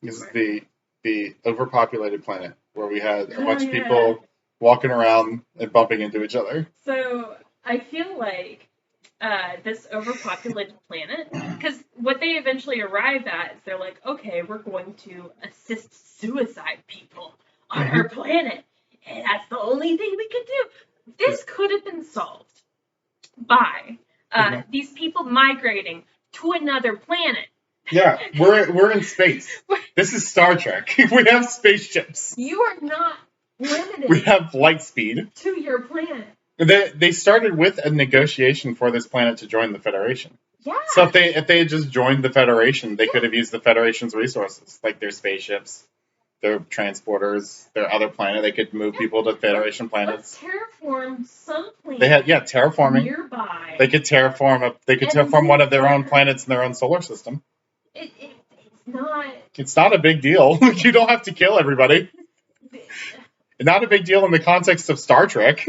This is the overpopulated planet where we had a bunch of people walking around and bumping into each other. So I feel like this overpopulated planet, because what they eventually arrive at is they're like, okay, we're going to assist suicide people on our planet, and that's the only thing we could do. This could have been solved by these people migrating to another planet. Yeah, we're in space. This is Star Trek. We have spaceships. You are not limited. We have light speed to your planet. They started with a negotiation for this planet to join the Federation. Yeah. So if they had just joined the Federation, they could have used the Federation's resources, like their spaceships, their transporters, their other planet. They could move people to Federation planets. Let's terraform some planet. They had terraforming nearby. They could terraform one of their own planets in their own solar system. It's not. It's not a big deal. You don't have to kill everybody. Not a big deal in the context of Star Trek.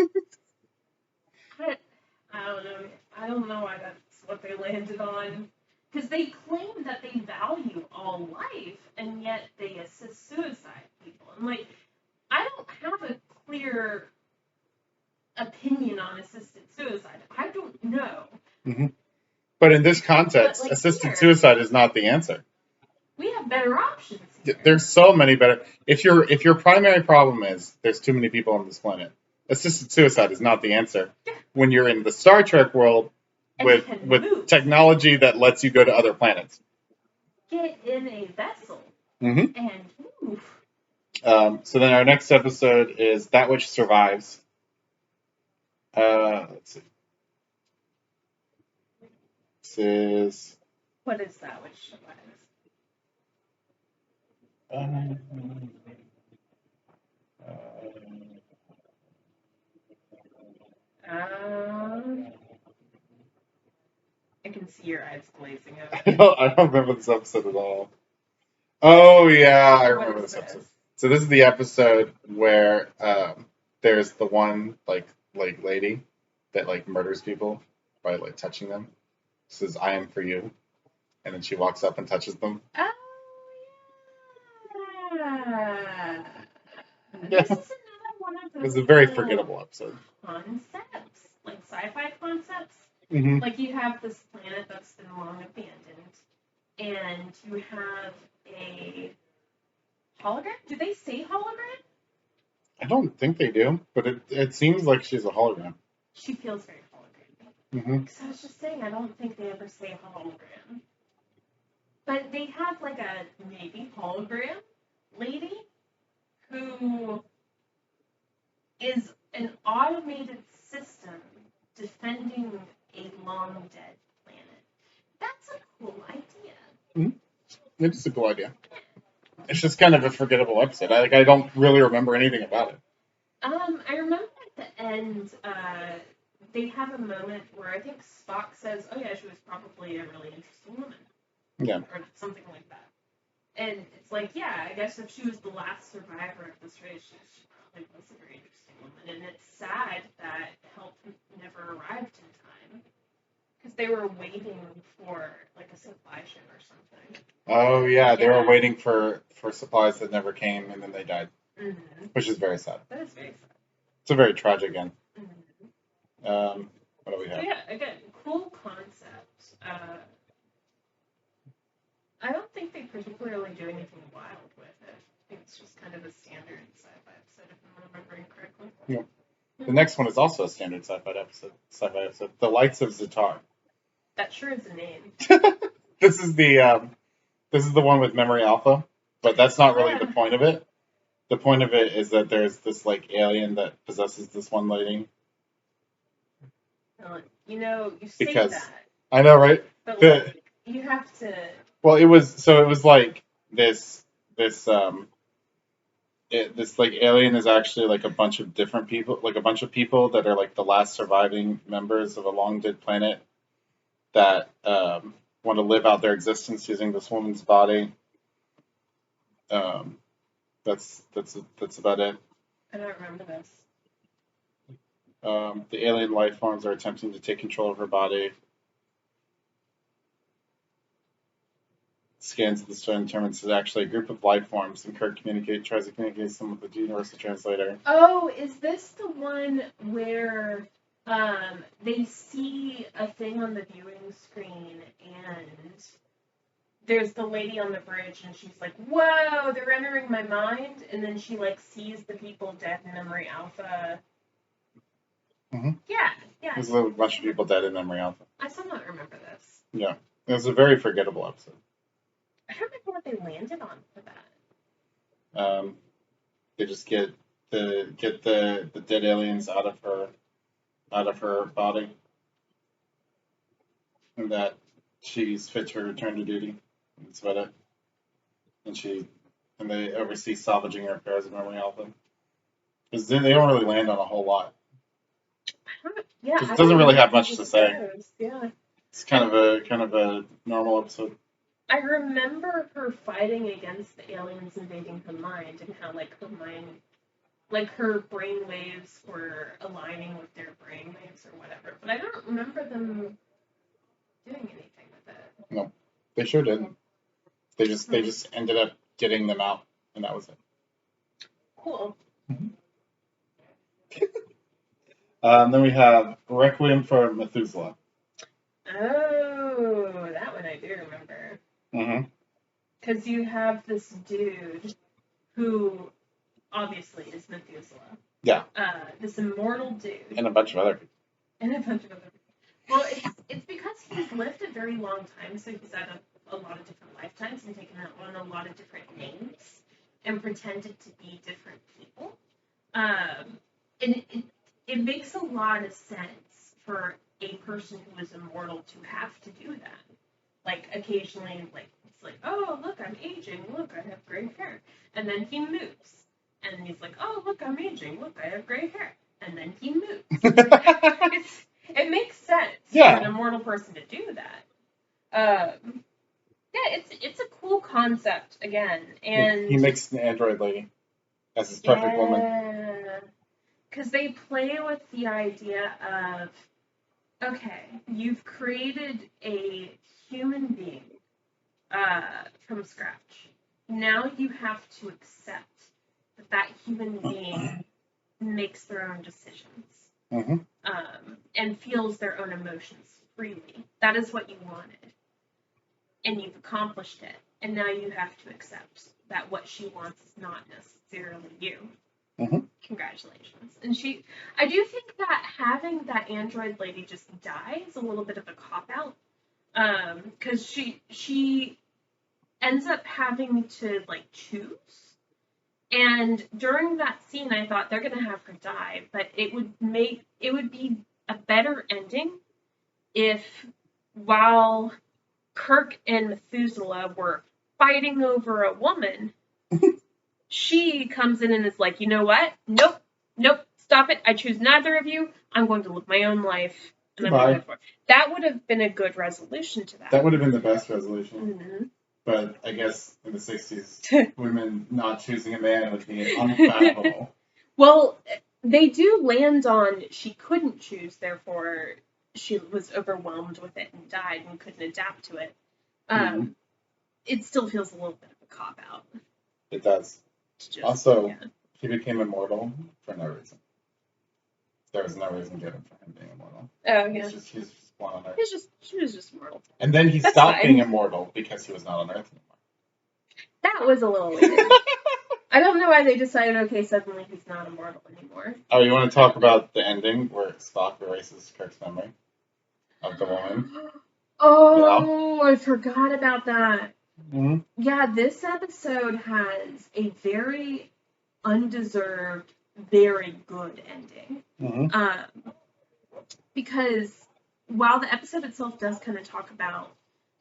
I don't know why that's what they landed on. Because they claim that they value all life, and yet they assist suicide people. And, like, I don't have a clear opinion on assisted suicide. I don't know. Mm-hmm. But in this context, assisted suicide is not the answer. We have better options here. There's so many better. If your primary problem is there's too many people on this planet, assisted suicide is not the answer. When you're in the Star Trek world with technology that lets you go to other planets. Get in a vessel and move. So then our next episode is That Which Survives. Let's see. This is... What is That Which Survives? I can see your eyes glazing over. I don't remember this episode at all. Oh yeah, I remember this episode. So this is the episode where there's the one like lady that like murders people by like touching them. Says "I am for you," and then she walks up and touches them. Oh yeah. This is another one of those. It was a very forgettable episode. Concepts, like sci-fi concepts. Mm-hmm. Like you have this planet that's been long abandoned, and you have a hologram. Do they say hologram? I don't think they do, but it seems like she's a hologram. She feels very hologram. Mm-hmm. Because I was just saying, I don't think they ever say hologram. But they have like a maybe hologram lady who is an automated system defending a long dead planet. That's a cool idea. Mm-hmm. It's a cool idea. It's just kind of a forgettable episode. I don't really remember anything about it. I remember at the end, they have a moment where I think Spock says, "Oh yeah, she was probably a really interesting woman." Yeah. Or something like that. And it's like, yeah, I guess if she was the last survivor of this race, she probably was a very interesting woman. And it's sad that help never arrived in time. Because they were waiting for, like, a supply ship or something. Oh, yeah, they were waiting for supplies that never came, and then they died. Mm-hmm. Which is very sad. That is very sad. It's a very tragic end. Mm-hmm. What do we have? So yeah, again, cool concept. I don't think they particularly do anything wild with it. I think it's just kind of a standard sci-fi episode, if I'm remembering correctly. Yeah. The next one is also a standard sci-fi episode. The Lights of Zatar. That sure is a name. This is the one with Memory Alpha, but that's not really the point of it. The point of it is that there's this like alien that possesses this one lady. You know, you say that. I know, right? But like, you have to. Well, it was like this like alien is actually like a bunch of different people, like a bunch of people that are like the last surviving members of a long dead planet that want to live out their existence using this woman's body. That's about it. I don't remember this. The alien life forms are attempting to take control of her body. Scans of the stone determines it's actually a group of life forms, and Kirk tries to communicate with them with the universal translator. Oh, is this the one where they see a thing on the viewing screen and there's the lady on the bridge and she's like, "Whoa, they're entering my mind," and then she like sees the people dead in Memory Alpha. Mm-hmm. Yeah. There's a bunch of people dead in Memory Alpha. I still don't remember this. Yeah, it was a very forgettable episode. I don't remember what they landed on for that. They just get the dead aliens out of her body, and that she's fit to return to duty. That's about it. And they oversee salvaging and repairs of Memory Alpha. Because they don't really land on a whole lot. Yeah, it doesn't really have much to say. Yeah. It's kind of a normal episode. I remember her fighting against the aliens invading her mind and how like her mind, like her brain waves were aligning with their brain waves or whatever. But I don't remember them doing anything with it. No, they sure didn't. They just ended up getting them out, and that was it. Cool. Mm-hmm. Then we have Requiem for Methuselah. Oh, that one I do remember. Mm-hmm. Because you have this dude who obviously is Methuselah. Yeah. This immortal dude. And a bunch of other people. Well, it's because he's lived a very long time, so he's had a lot of different lifetimes and taken on a lot of different names and pretended to be different people. And it makes a lot of sense for a person who is immortal to have to do that. Like, occasionally, like, it's like, oh, look, I'm aging. Look, I have gray hair. And then he moves. And he's like, oh, look, I'm aging. Look, I have gray hair. And then he moves. It makes sense for an immortal person to do that. Yeah, it's a cool concept, again. And he makes an android lady as his perfect woman. Yeah. Because they play with the idea of, okay, you've created a human being from scratch. Now you have to accept that human being makes their own decisions. Mm-hmm. And feels their own emotions freely. That is what you wanted. And you've accomplished it. And now you have to accept that what she wants is not necessarily you. Mm-hmm. Congratulations. And I do think that having that android lady just die is a little bit of a cop-out. Because she ends up having to, like, choose. And during that scene, I thought they're going to have her die, but it would be a better ending if, while Kirk and Methuselah were fighting over a woman, she comes in and is like, you know what? Nope, stop it. I choose neither of you. I'm going to live my own life. And Goodbye. I'm going for it. That would have been a good resolution to that. That would have been the best resolution. Mm-hmm. But I guess in the 60s, women not choosing a man would be unfathomable. Well, they do land on she couldn't choose, therefore she was overwhelmed with it and died and couldn't adapt to it. It still feels a little bit of a cop-out. It does. He became immortal for no reason. There was no reason given for him being immortal. Oh, yeah. He's just one on Earth. She was just immortal. And then he stopped being immortal because he was not on Earth anymore. That was a little weird. I don't know why they decided, okay, suddenly he's not immortal anymore. Oh, you want to talk about the ending where Spock erases Kirk's memory of the woman? Oh, yeah. I forgot about that. Mm-hmm. Yeah, this episode has a very undeserved, very good ending. Mm-hmm. Because while the episode itself does kind of talk about,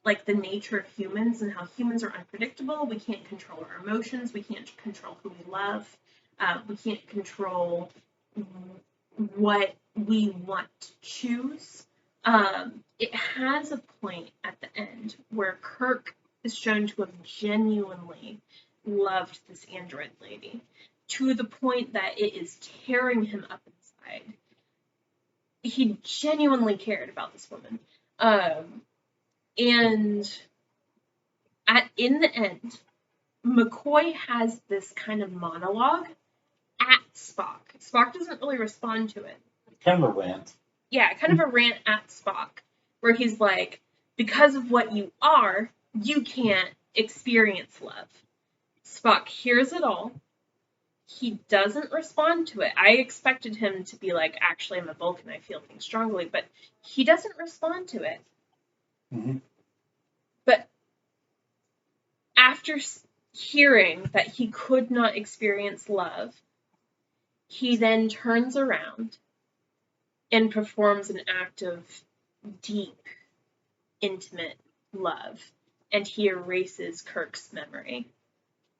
like, the nature of humans and how humans are unpredictable, we can't control our emotions, we can't control who we love, we can't control what we want to choose. It has a point at the end where Kirk is shown to have genuinely loved this android lady to the point that it is tearing him up inside. He genuinely cared about this woman. And in the end, McCoy has this kind of monologue at Spock. Spock doesn't really respond to it. Kind of a rant. Yeah, kind of a rant at Spock, where he's like, because of what you are, you can't experience love. Spock hears it all. He doesn't respond to it. I expected him to be like, actually, I'm a Vulcan, I feel things strongly, but he doesn't respond to it. Mm-hmm. But after hearing that he could not experience love, he then turns around and performs an act of deep, intimate love. And he erases Kirk's memory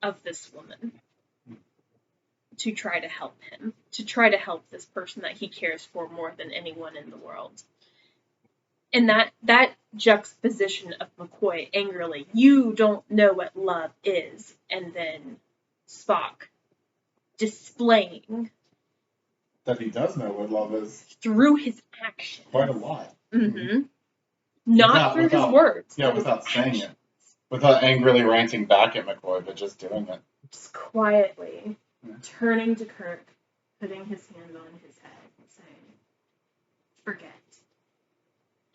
of this woman to try to help him, to try to help this person that he cares for more than anyone in the world. And that juxtaposition of McCoy angrily, you don't know what love is, and then Spock displaying that he does know what love is through his actions. Quite a lot. Mm-hmm. Not through his words. Yeah, without saying it. Without angrily ranting back at McCoy, but just doing it. Just quietly turning to Kirk, putting his hand on his head and saying, forget.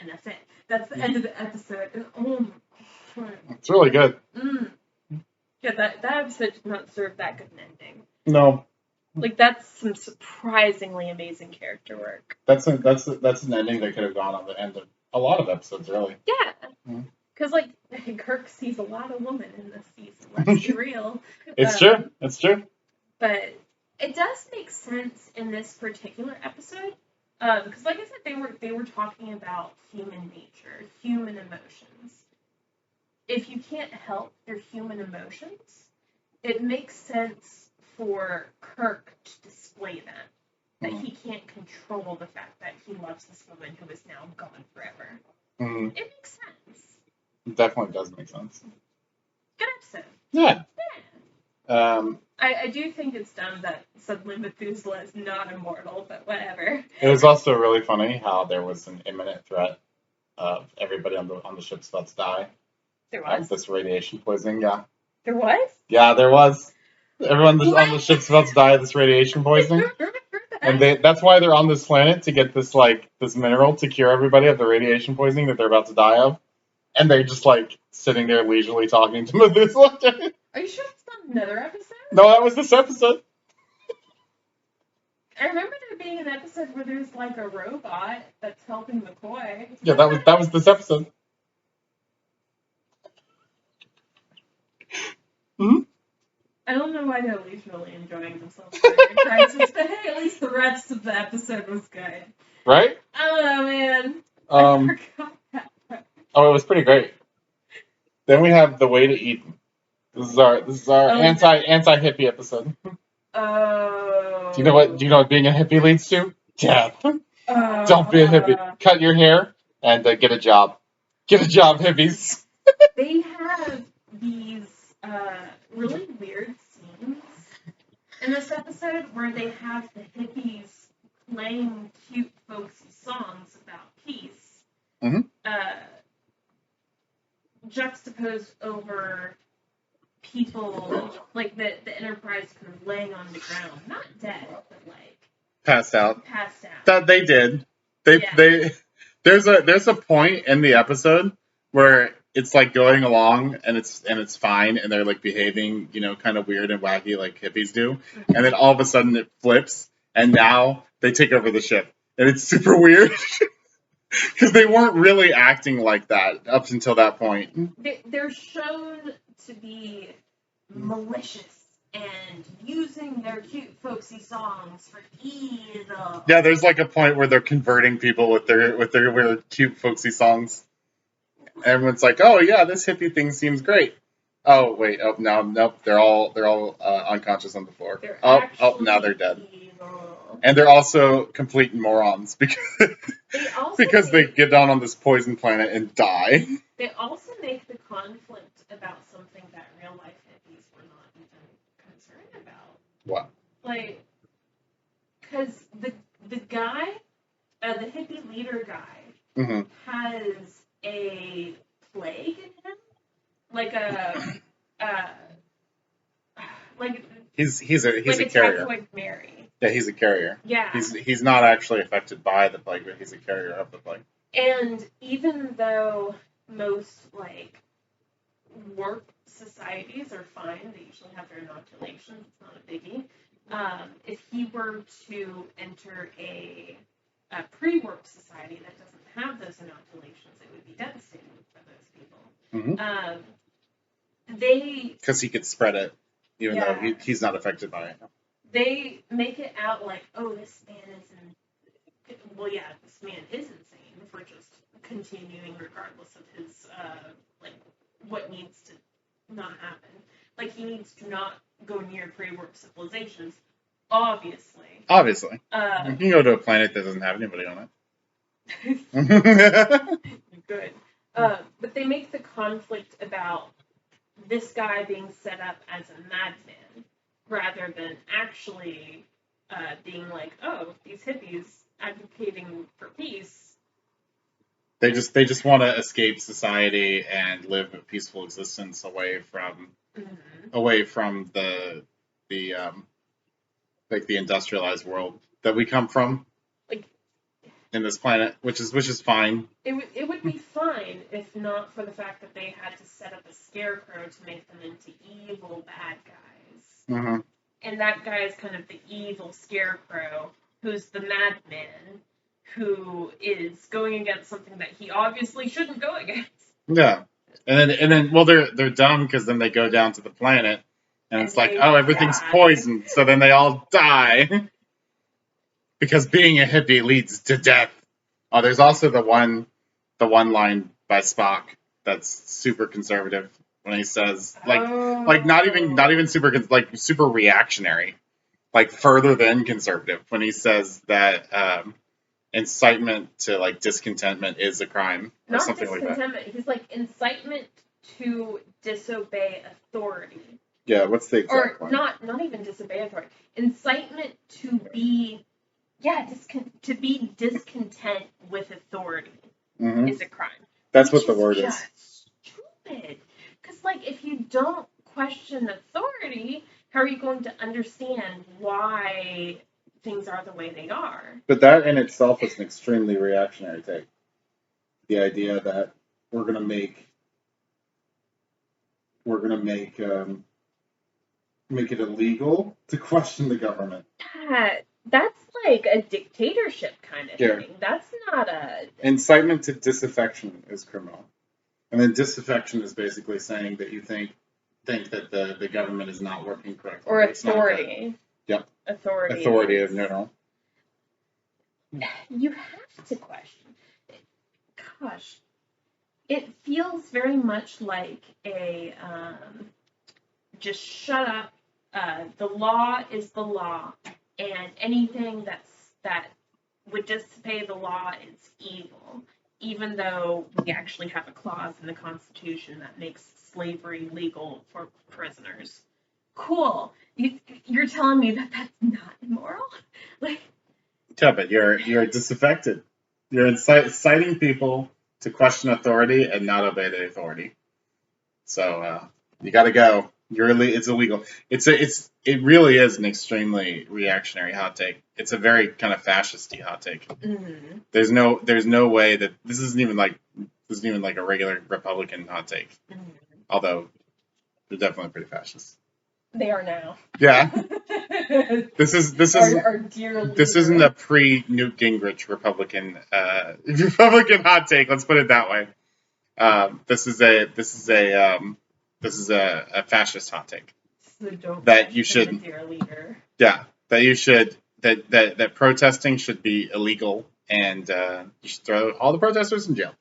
And that's it. That's the end of the episode. And oh my God. It's really good. Yeah, that episode did not serve that good an ending. No. Like, that's some surprisingly amazing character work. That's an ending that could have gone on the end of a lot of episodes, really. Yeah. Because, like, Kirk sees a lot of women in this season. Let's be real. It's true. It's true. But it does make sense in this particular episode. Because, like I said, they were talking about human nature, human emotions. If you can't help your human emotions, it makes sense for Kirk to display that he can't control the fact that he loves this woman who is now gone forever. It makes sense. It definitely does make sense. Good episode. Yeah. I do think it's dumb that suddenly Methuselah is not immortal, but whatever. It was also really funny how there was an imminent threat of everybody on the ship's about to die. There was? This radiation poisoning, yeah. There was? Yeah, there was. Everyone on the ship's about to die of this radiation poisoning. And that's why they're on this planet, to get this mineral to cure everybody of the radiation poisoning that they're about to die of. And they're just sitting there leisurely talking to Methuselah. Are you sure it's not another episode? No, that was this episode. I remember there being an episode where there's a robot that's helping McCoy. Yeah, that was this episode. I don't know why Ellie's really enjoying themselves during a crisis, but hey, at least the rest of the episode was good. Right? I don't know, man. I forgot that. Oh, it was pretty great. Then we have The Way to Eden. This is our anti-hippie episode. Oh. Do you know what being a hippie leads to? Death. Don't be a hippie. Cut your hair and get a job. Get a job, hippies. They have these really weird scenes in this episode where they have the hippies playing cute, folksy songs about peace, juxtaposed over people like the Enterprise kind of laying on the ground, not dead, but passed out. That they did. There's a point in the episode where it's going along and it's fine and they're behaving, kind of weird and wacky like hippies do, and then all of a sudden it flips and now they take over the ship and it's super weird because they weren't really acting like that up until that point. They're shown to be malicious and using their cute folksy songs for evil. Yeah, there's a point where they're converting people with their weird cute folksy songs. Everyone's like, "Oh yeah, this hippie thing seems great." Oh wait, nope, they're all unconscious on the floor. Now they're dead. Evil. And they're also complete morons because they get down on this poison planet and die. They also make the conflict about something that real life hippies were not even concerned about. What? Because the guy, the hippie leader guy, has a plague in him, he's a carrier. Typhoid Mary. Yeah, he's a carrier. Yeah. He's not actually affected by the plague, but he's a carrier of the plague. And even though most warp societies are fine, they usually have their inoculations, it's not a biggie. If he were to enter a pre-warp society that doesn't have those inoculations, it would be devastating for those people. Because he could spread it, even though he's not affected by it. They make it out this man isn't. Well, yeah, this man is insane for just continuing regardless of his what needs to not happen. He needs to not go near pre-warp civilizations. Obviously. You can go to a planet that doesn't have anybody on it. Good. But they make the conflict about this guy being set up as a madman rather than actually being these hippies advocating for peace. They just want to escape society and live a peaceful existence away from the the industrialized world that we come from in this planet, which is fine. It would be fine if not for the fact that they had to set up a scarecrow to make them into evil bad guys. And that guy is kind of the evil scarecrow, who's the madman, who is going against something that he obviously shouldn't go against. Yeah. And then, well, they're dumb because then they go down to the planet, and it's like, oh, everything's poisoned, so then they all die because being a hippie leads to death. Oh, there's also the one line by Spock that's super conservative when he says like not even super like super reactionary, like further than conservative when he says that incitement to like discontentment is a crime or not something like that. He's like incitement to disobey authority. Yeah, what's the exact one? Not even disobey authority. Incitement to be to be discontent with authority is a crime. That's what the word is. Stupid. Because like if you don't question authority, how are you going to understand why things are the way they are? But that in itself is an extremely reactionary take. The idea that we're gonna make it illegal to question the government. That's like a dictatorship kind of thing. That's not a... Incitement to disaffection is criminal. And then disaffection is basically saying that you think that the government is not working correctly. Or authority. Yep. Authority in general. You have to question. Gosh. It feels very much like a just shut up. The law is the law, and anything that would disobey the law is evil. Even though we actually have a clause in the Constitution that makes slavery legal for prisoners. Cool. You're telling me that that's not immoral? Like. Yeah, but you're disaffected. You're inciting people to question authority and not obey the authority. So you got to go. It's illegal. It really is an extremely reactionary hot take. It's a very kind of fascisty hot take. Mm-hmm. There's no way that this isn't even like a regular Republican hot take. Mm-hmm. Although they're definitely pretty fascist. They are now. Yeah. This isn't a pre-Newt Gingrich Republican hot take. Let's put it that way. This is a fascist hot take. So that you should. Yeah, that protesting should be illegal, and you should throw all the protesters in jail.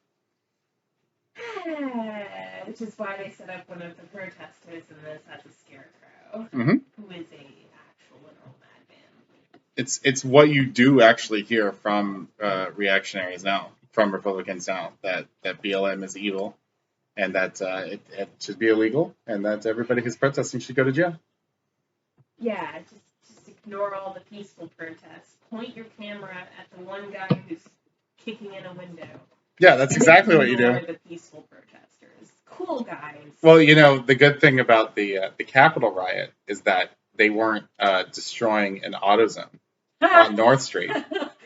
Which is why they set up one of the protesters in this as a scarecrow, who is a actual literal madman. It's what you do actually hear from reactionaries now, from Republicans now, that BLM is evil, and that it should be illegal, and that everybody who's protesting should go to jail. Yeah, just ignore all the peaceful protests. Point your camera at the one guy who's kicking in a window. Yeah, that's exactly what you do. The peaceful protesters, cool guys. Well, the good thing about the Capitol riot is that they weren't destroying an AutoZone on North Street.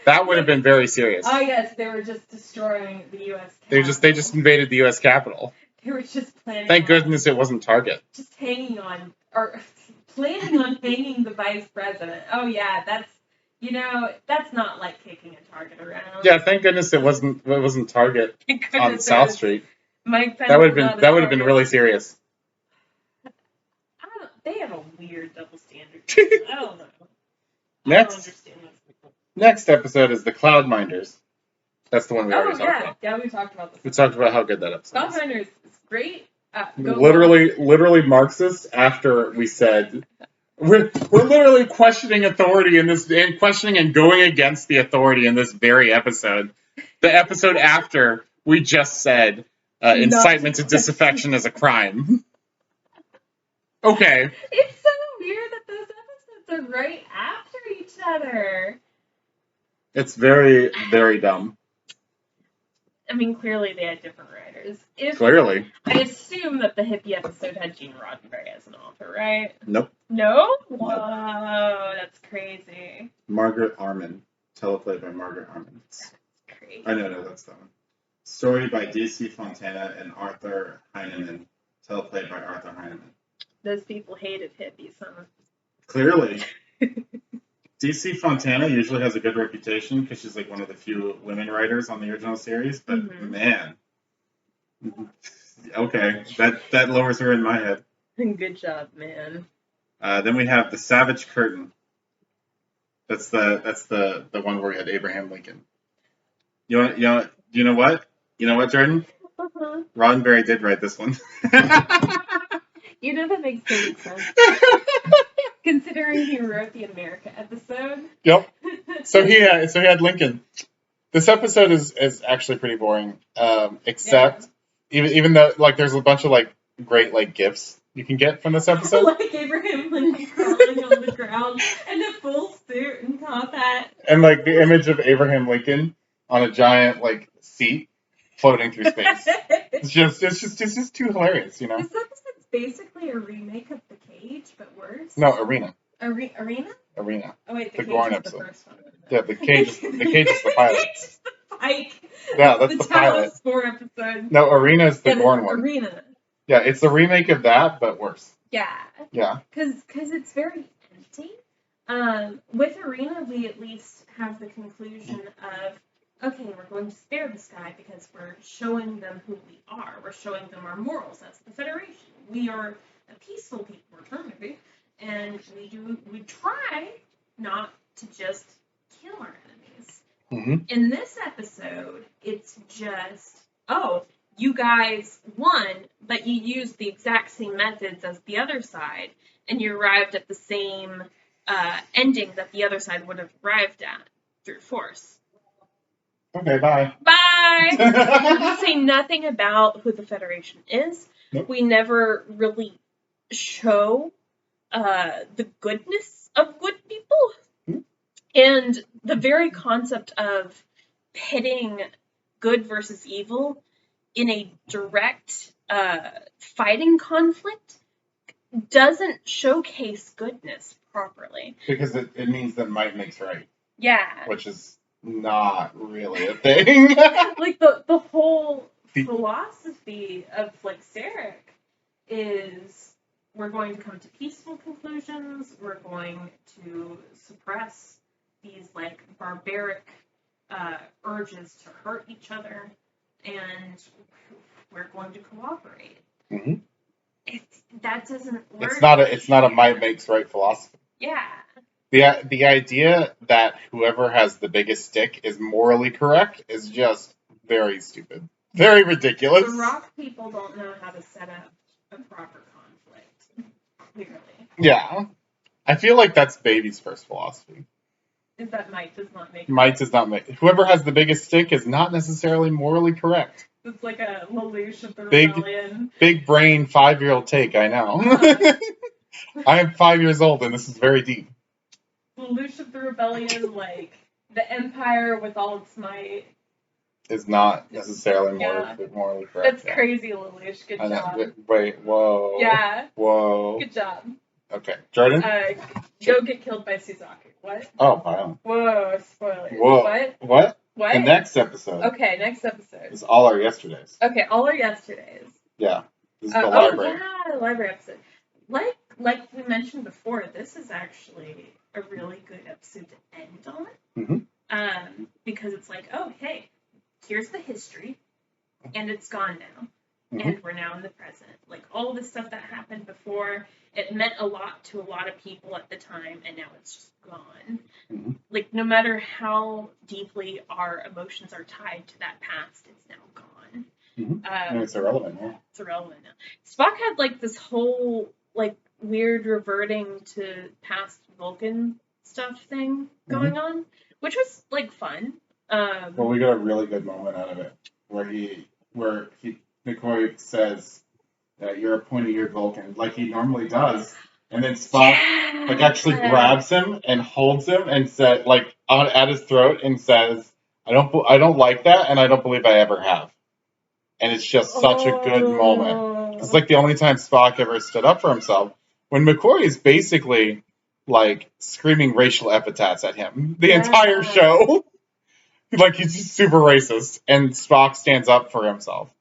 That would have been very serious. Oh yes, they were just destroying the U.S. Capitol. They just invaded the U.S. Capitol. They were just planning. Thank goodness it wasn't Target. Just hanging on, or planning on hanging the vice president. Oh yeah, that's not like kicking a Target around. Yeah, thank goodness it wasn't Target on South Street. Mike Pence that would have been really serious. They have a weird double standard. I don't know. Next episode is the Cloudminders. That's the one we already talked about. Yeah, we talked about this. We talked about how good that episode is. Cloudminders is great. Literally Marxist after we said we're literally questioning authority in this, and questioning and going against the authority in this very episode. The episode after we just said incitement to disaffection is a crime. Okay. It's so weird that those episodes are right after each other. It's very, very dumb. I mean, clearly they had different writers. Clearly. I assume that the hippie episode had Gene Roddenberry as an author, right? Nope. No? Whoa, that's crazy. Margaret Arman. Teleplayed by Margaret Arman. That's crazy. I know, that's the one. Story by D.C. Fontana and Arthur Heineman. Teleplayed by Arthur Heineman. Those people hated hippies, huh? Clearly. DC Fontana usually has a good reputation because she's like one of the few women writers on the original series, but man. Okay, that lowers her in my head. Good job, man. Then we have the Savage Curtain. That's the one where we had Abraham Lincoln. You know what, Jordan? Roddenberry did write this one. You know that makes perfect sense. Considering he wrote the America episode. Yep. So he had Lincoln. This episode is actually pretty boring. Except even though like there's a bunch of like great like gifts you can get from this episode. Like Abraham Lincoln crawling on the ground in a full suit and top hat. And like the image of Abraham Lincoln on a giant like seat floating through space. It's just too hilarious, you know. This episode's basically a remake of The Cage, but worse. No, Arena. Arena? Arena. Oh wait, the Cage Gorn is episode. the first one. Yeah, the cage is the pilot. The Cage is the Pike. Yeah, that's the pilot. The Talos 4 episode. No, Arena is the Gorn one. Arena. Yeah, it's the remake of that, but worse. Yeah. Yeah. Because it's very empty. With Arena, we at least have the conclusion of, okay, we're going to spare this guy because we're showing them who we are. We're showing them our morals as the Federation. We are a peaceful people, we're trying to be, and we try not to just kill our enemies. Mm-hmm. In this episode, it's just, oh, you guys won, but you used the exact same methods as the other side, and you arrived at the same ending that the other side would have arrived at through force. Okay, bye. Bye! We say nothing about who the Federation is. Nope. We never really show the goodness of good people. Mm-hmm. And the very concept of pitting good versus evil in a direct fighting conflict doesn't showcase goodness properly. Because it means that might makes right. Yeah. Which is not really a thing. Like the whole philosophy of like Sarek is we're going to come to peaceful conclusions, we're going to suppress these like barbaric urges to hurt each other, and we're going to cooperate. Mm-hmm. That doesn't work. It's not a might makes right philosophy. Yeah. The idea that whoever has the biggest stick is morally correct is just very stupid. Very ridiculous. The rock people don't know how to set up a proper conflict, clearly. Yeah. I feel like that's Baby's first philosophy. Is that might does not make Might does not make. Whoever has the biggest stick is not necessarily morally correct. It's like a Lelouch of the Rebellion. Big brain 5-year-old take, I know. I am 5 years old and this is very deep. Lelouch of the Rebellion, like the Empire with all its might, is not necessarily morally correct. That's crazy, Lelouch. Good job. Wait, whoa. Yeah. Whoa. Good job. Okay, Jordan? Go get killed by Suzaku. What? Oh, wow. Whoa, spoilers. Whoa. What? The next episode. Okay, next episode. Is All Our Yesterdays. Okay, All Our Yesterdays. Yeah. This is the library. Oh, yeah, the library episode. Like we mentioned before, this is actually a really good episode to end on. Mm-hmm. Because it's like, oh, hey, here's the history, and it's gone now. Mm-hmm. And we're now in the present. Like, all the stuff that happened before, it meant a lot to a lot of people at the time, and now it's just gone. Mm-hmm. Like, no matter how deeply our emotions are tied to that past, it's now gone. Mm-hmm. And it's irrelevant now. It's irrelevant now. Spock had, like, this whole, like, weird reverting to past Vulcan stuff thing going on, which was, like, fun. Well, we got a really good moment out of it, where McCoy says that you're a pointy-eared Vulcan, like he normally does, and then Spock like actually grabs him and holds him and said like at his throat and says, I don't like that, and I don't believe I ever have. And it's just such a good moment. It's like the only time Spock ever stood up for himself. When McCoy is basically like screaming racial epithets at him the entire show. Like he's just super racist, and Spock stands up for himself.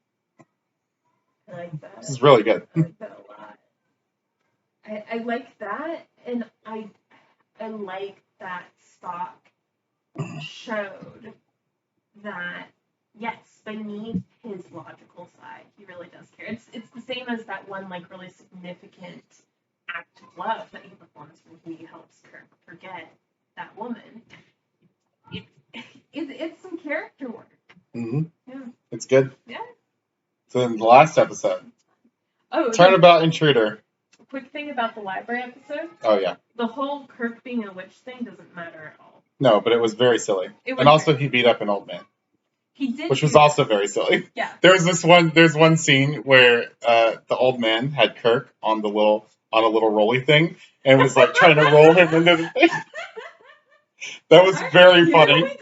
I like that. This is really good. I like that a lot. I like that, and I like that Spock showed that, yes, beneath his logical side, he really does care. It's the same as that one like really significant act of love that he performs when he helps Kirk forget that woman. It's some character work. Mm-hmm. Yeah. It's good. Yeah. So then the last episode. Oh. Turnabout Intruder. Quick thing about the library episode. Oh yeah. The whole Kirk being a witch thing doesn't matter at all. No, but it was very silly. And also he beat up an old man. He did. Which was also very silly. Yeah. There's one scene where the old man had Kirk on a little rolly thing and was like trying to roll him into the thing. That was very funny.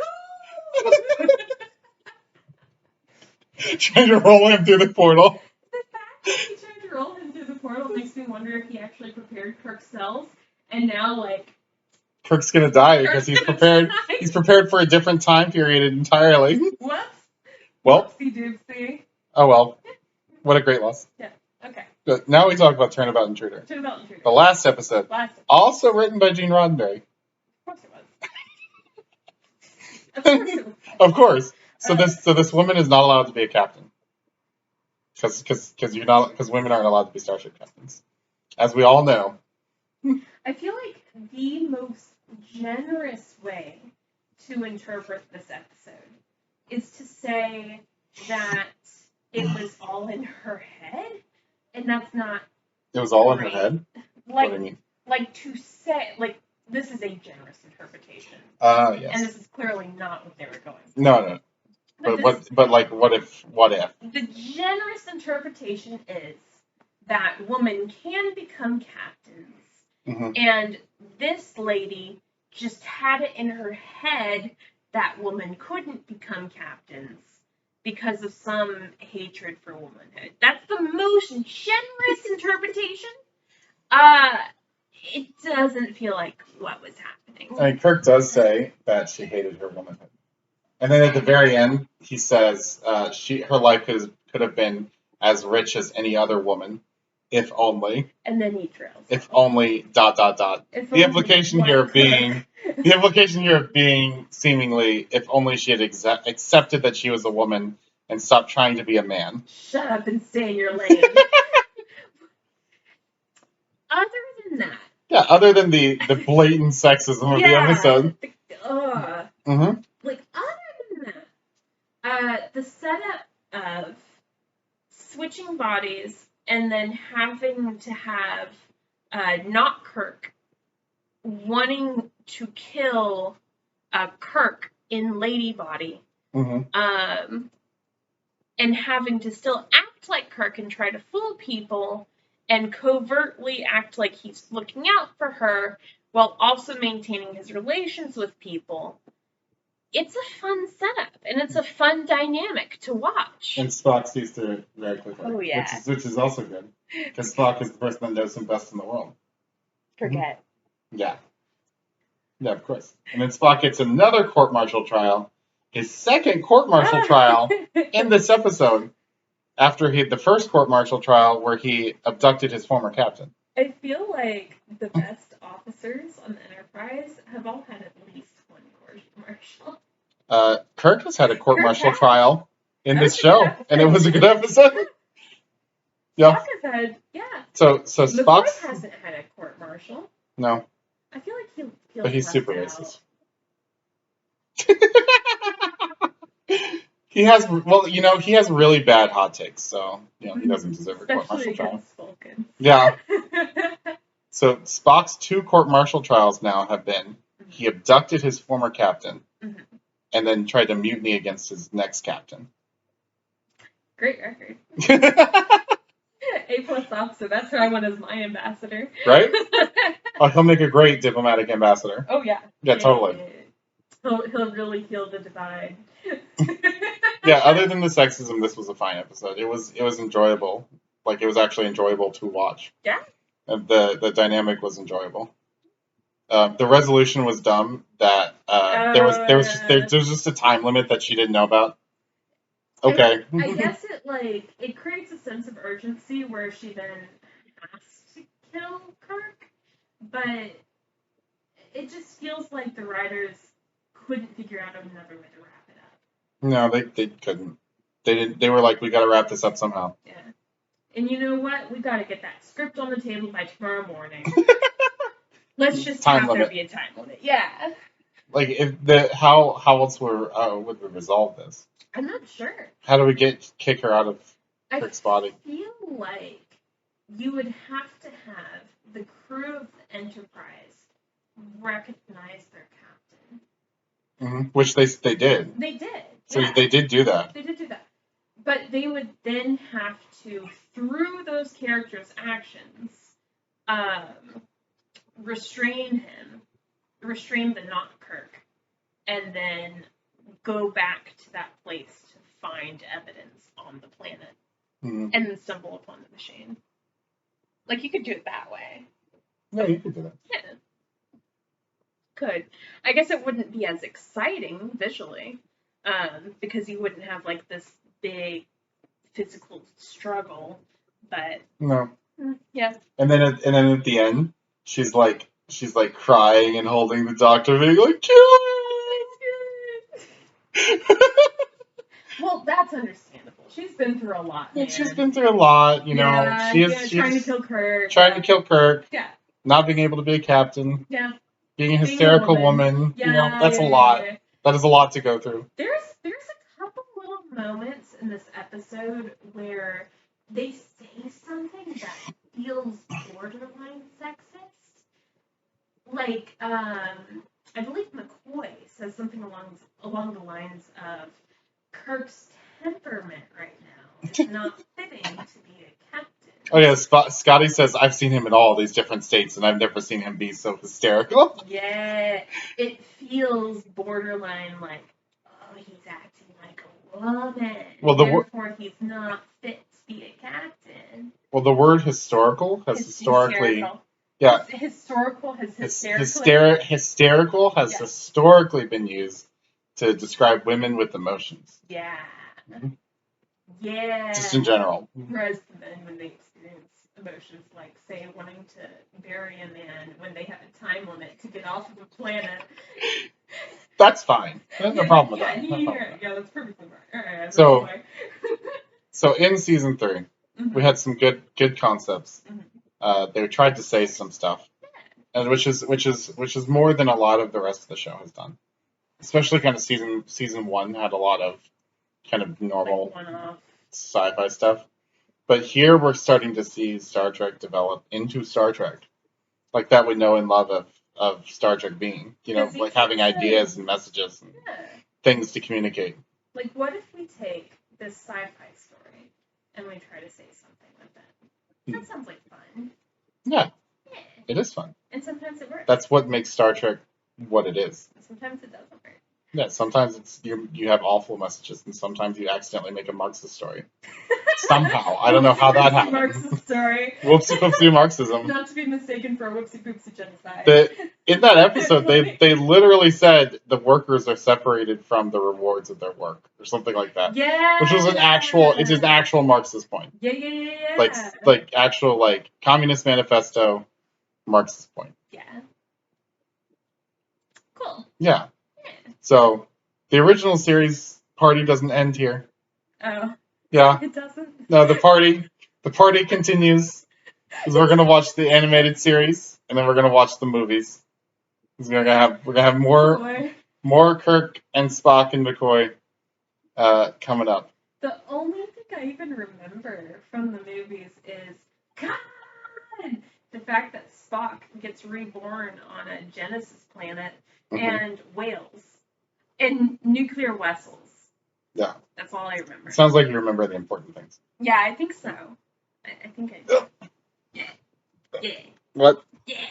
Trying to roll him through the portal. The fact that he tried to roll him through the portal makes me wonder if he actually prepared Kirk's cells, and now like Kirk's gonna die because he's prepared. He's prepared for a different time period entirely. Whoops. Well. Whoopsie doopsie. Oh well. What a great loss. Yeah. Okay. But now we talk about Turnabout Intruder. Turnabout Intruder. The last episode. Also written by Gene Roddenberry. Of course it was. Of course. So this woman is not allowed to be a captain. Because women aren't allowed to be starship captains, as we all know. I feel like the most generous way to interpret this episode is to say that it was all in her head, and that's not. It was all in her head. Like, what do you mean? Like to say, like this is a generous interpretation. Yes. And this is clearly not what they were going for. No. What if? The generous interpretation is that women can become captains, mm-hmm. and this lady just had it in her head that women couldn't become captains because of some hatred for womanhood. That's the most generous interpretation. It doesn't feel like what was happening. I mean, Kirk does say that she hated her womanhood. And then at the very end, he says her life could have been as rich as any other woman, if only. And then he trails. If only ... The implication here of being seemingly, if only she had accepted that she was a woman and stopped trying to be a man. Shut up and stay in your lane. Other than that. Yeah, other than the blatant sexism of the episode. Mm-hmm. Like, other than that, the setup of switching bodies and then having to have not Kirk wanting to kill Kirk in lady body, mm-hmm. And having to still act like Kirk and try to fool people and covertly act like he's looking out for her while also maintaining his relations with people. It's a fun setup, and it's a fun dynamic to watch. And Spock sees through it very quickly. Oh, yeah. Which is also good, because Spock is the person that knows him best in the world. Forget. Mm-hmm. Yeah. Yeah, of course. And then Spock gets another court-martial trial, his second court-martial trial in this episode, after the first court-martial trial where he abducted his former captain. I feel like the best officers on the Enterprise have all had at least one court-martial. Kirk has had a court-martial trial in this show, and it was a good episode. Yeah. Spock has had, So Spock hasn't had a court-martial. No. I feel like he feels. But he's super out. racist. He has really bad hot takes, so he doesn't deserve a court-martial trial. Vulcan. Yeah. So Spock's 2 court-martial trials now have been he abducted his former captain, and then tried to mutiny against his next captain. Great record. A+ officer. That's who I want as my ambassador. Right? Oh, he'll make a great diplomatic ambassador. Oh yeah. Yeah, totally. He'll really feel the divide. Yeah, other than the sexism, this was a fine episode. It was enjoyable. Like, it was actually enjoyable to watch. Yeah. And the dynamic was enjoyable. The resolution was dumb. That there was just a time limit that she didn't know about. Okay. I guess it creates a sense of urgency where she then has to kill Kirk, but it just feels like the writers couldn't figure out another way to wrap it up. No, they couldn't. They didn't. They were like, we got to wrap this up somehow. Yeah. And you know what? We got to get that script on the table by tomorrow morning. Let's just have there be a time limit. Yeah. Like, if how else would we resolve this? I'm not sure. How do we kick her out of Kirk's body? I feel like you would have to have the crew of the Enterprise recognize their captain. Mm-hmm. Which they did. They did. So yeah. they did do that. They did do that. But they would then have to, through those characters' actions, restrain the not Kirk, and then go back to that place to find evidence on the planet, and then stumble upon the machine. Like, you could do it that way. Yeah, you could do that. Yeah. Could. I guess it wouldn't be as exciting visually, because you wouldn't have, like, this big physical struggle, but... No. Yeah. And then at the end, she's like crying and holding the doctor, being like, kill it! Well, that's understandable. She's been through a lot, man. She's been through a lot, you know. Yeah, she's trying to kill Kirk. Trying to kill Kirk. Yeah. Not being able to be a captain. Yeah. Being a hysterical woman. Yeah, you know, that's a lot. Yeah. That is a lot to go through. There's a couple little moments in this episode where they say something that feels borderline sexist. Like, I believe McCoy says something along the lines of, Kirk's temperament right now is not fitting to be a captain. Oh yeah, Scotty says, I've seen him in all these different states, and I've never seen him be so hysterical. Yeah, it feels borderline like, oh, he's acting like a woman. Well, therefore, he's not fit to be a captain. Well, the word historical has historically... Yeah. Historical has hysterically... Hysterical has historically been used to describe women with emotions. Yeah. Mm-hmm. Yeah. Just in general. Whereas men, when they experience emotions like, say, wanting to bury a man when they have a time limit to get off of a planet. That's fine. There's no problem with that. Yeah, that's perfectly right. All right, so in season 3, we had some good concepts. Mm-hmm. They tried to say some stuff, and which is more than a lot of the rest of the show has done. Especially kind of season 1 had a lot of kind of normal sci-fi stuff. But here we're starting to see Star Trek develop into Star Trek. Like that we know and love of Star Trek being. You know, like having ideas and messages and things to communicate. Like what if we take this sci-fi story and we try to say something with it? That sounds like fun. Yeah. It is fun. And sometimes it works. That's what makes Star Trek what it is. Sometimes it doesn't work. Yeah, sometimes it's you have awful messages, and sometimes you accidentally make a Marxist story. Somehow, I don't know how that happened. Marxist story. Whoopsie poopsie Marxism. Not to be mistaken for a whoopsie poopsie genocide. In that episode, they literally said the workers are separated from the rewards of their work, or something like that. Yeah. Which was an actual Marxist point. Yeah. Like actual Communist Manifesto, Marxist point. Yeah. Cool. Yeah. So, the original series party doesn't end here. Oh. Yeah. It doesn't? No, the party continues. Because we're gonna watch the animated series, and then we're gonna watch the movies. We're gonna have more Kirk and Spock and McCoy coming up. The only thing I even remember from the movies is the fact that Spock gets reborn on a Genesis planet and whales. And nuclear vessels. Yeah. That's all I remember. It sounds like you remember the important things. Yeah, I think so. I think I do. Yeah. What? Yeah.